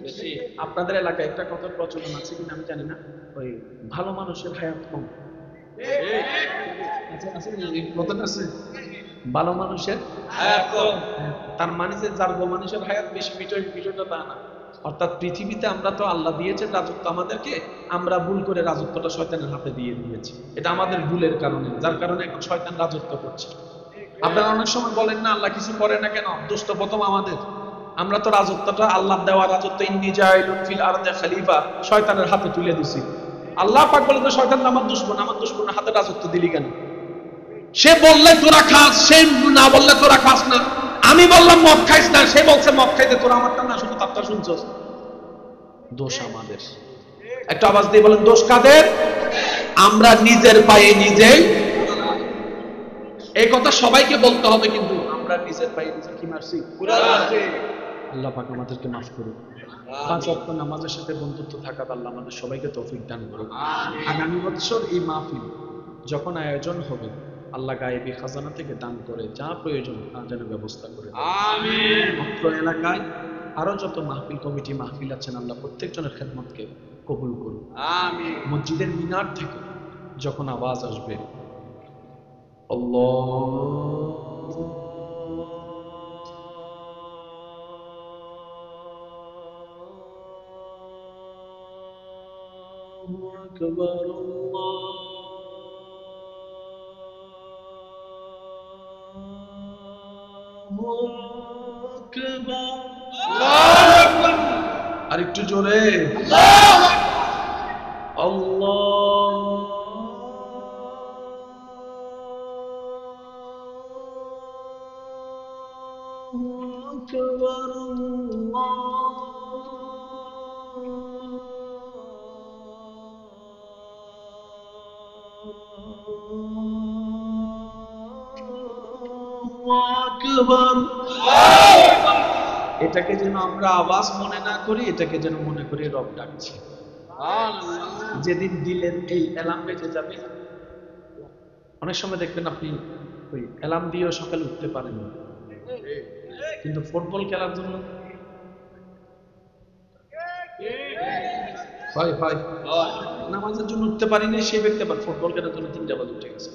বেশি। আপনাদের এলাকায় একটা কথার প্রচলন আছে কিনা আমি জানি না, ওই ভালো মানুষের হায়াত কম। ভালো মানুষের হায়াত কম, তার মানে যে যার মানুষের হায়াত বেশি, বিষয়টা তা না। অর্থাৎ পৃথিবীতে আমরা তো আল্লাহ দিয়েছেন রাজত্ব আমাদেরকে, আমরা ভুল করে রাজত্বটা শয়তানের হাতে দিয়ে দিয়েছি। এটা আমাদের ভুলের কারণে, যার কারণে এখন শয়তান রাজত্ব করছে। আপনারা অনেক সময় বলেন না আল্লাহ কিছু করে না কেন? দোষ তো প্রথম আমাদের। আমরা তো রাজত্বটা, আল্লাহ দেওয়া রাজত্ব, ইন্নী জাইলুন ফিল আরদি খলিফা, শয়তানের হাতে তুলে দিছি। আল্লাহ পাক বলে তো শয়তান আমার দুশমন হাতে রাজত্ব দিলি কেন? সে বললে তোরা খাস, সে না বললে তোরা খাস না। আমি বললাম মদ খাইস না, সে বলছে মদ খাইতে, তোরা আমারটা না শুধু তারটা শুনছস। দোষ আমাদের। একটা আওয়াজ দিয়ে বলেন দোষ কাদের? আমরা নিজের পায়ে নিজেই। এই কথা সবাইকে বলতে হবে, কিন্তু আমরা নিজের পায়ে নিজে কি মারছি? আল্লাহ পাক আমাদেরকে মাফ করুন। 5 ওয়াক্ত নামাজের সাথে বন্ধুত্ব থাকা আল্লাহ আমাদের সবাইকে তৌফিক দান করুন। আগামী বছর এই মাহফিল যখন আয়োজন হবে, আল্লাহ গায়েবী খাজানা থেকে দান করে যা প্রয়োজন তা যেন ব্যবস্থা করে। আমিন। অত্র এলাকায় আরো যত মাহফিল কমিটি মাহফিল আছেন, আল্লাহ প্রত্যেকজনের খেদমতকে কবুল করুন। আমিন। মসজিদের মিনার থেকে যখন আওয়াজ আসবে আল্লাহু আকবার, আর একটু জোরে এটাকে যেন আমরা আওয়াজ মনে না করি, এটাকে যেন মনে করি রব ডাকছে। যেদিন দিলেন এই অ্যালার্ম বেজে যাবে, অনেক সময় দেখবেন আপনি ওই অ্যালার্ম দিয়েও সকালে উঠতে পারেন না, কিন্তু ফুটবল খেলার জন্য নামাজের জন্য উঠতে পারিনি, সে ব্যক্তি আবার ফুটবল খেলার জন্য 3টা বাজে উঠে গেছে।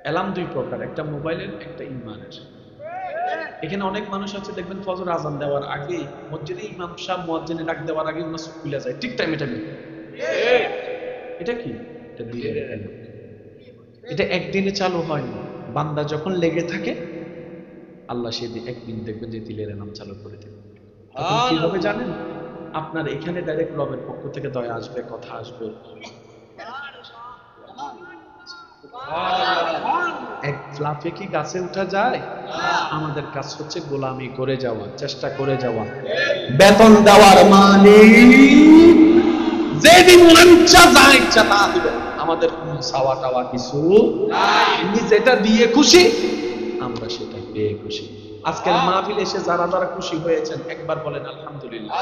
অ্যালার্ম 2 প্রকার, একটা মোবাইলের, একটা ইমানের। এখানে অনেক মানুষ আছে দেখবেন ফজর আজান দেওয়ার আগে মসজিদে ইমাম সাহেব মুয়াজ্জিনে ডাক দেওয়ার আগে ওনার চোখ খুলে যায়, ঠিক টাইম। এটা কি? এটা দিলের অ্যালার্ম। এটা একদিনে চালু হয় না, বান্দা যখন লেগে থাকে আল্লাহ সেদিন একদিন দেখবেন যে দিলের অ্যালার্ম চালু করে দেবে। তখন কি হবে জানেন? আপনার এখানে ডাইরেক্ট রবের পক্ষ থেকে দয়া আসবে, কথা আসবে। এক লাফে কি গাছে উঠা যায়? আমাদের কাজ হচ্ছে গোলামি করে যাওয়া, চেষ্টা করে যাওয়া। বেতন দেওয়ার মালিক যেদিন ওনার ইচ্ছা, যা ইচ্ছা তা দিবেন। আমাদের কোনো চাওয়া টাওয়া কিছু নাই, যেটা দিয়ে খুশি আমরা সেটা পেয়ে খুশি। আজকের মাহফিলে এসে যারা যারা খুশি হয়েছেন একবার বলেন আলহামদুলিল্লাহ।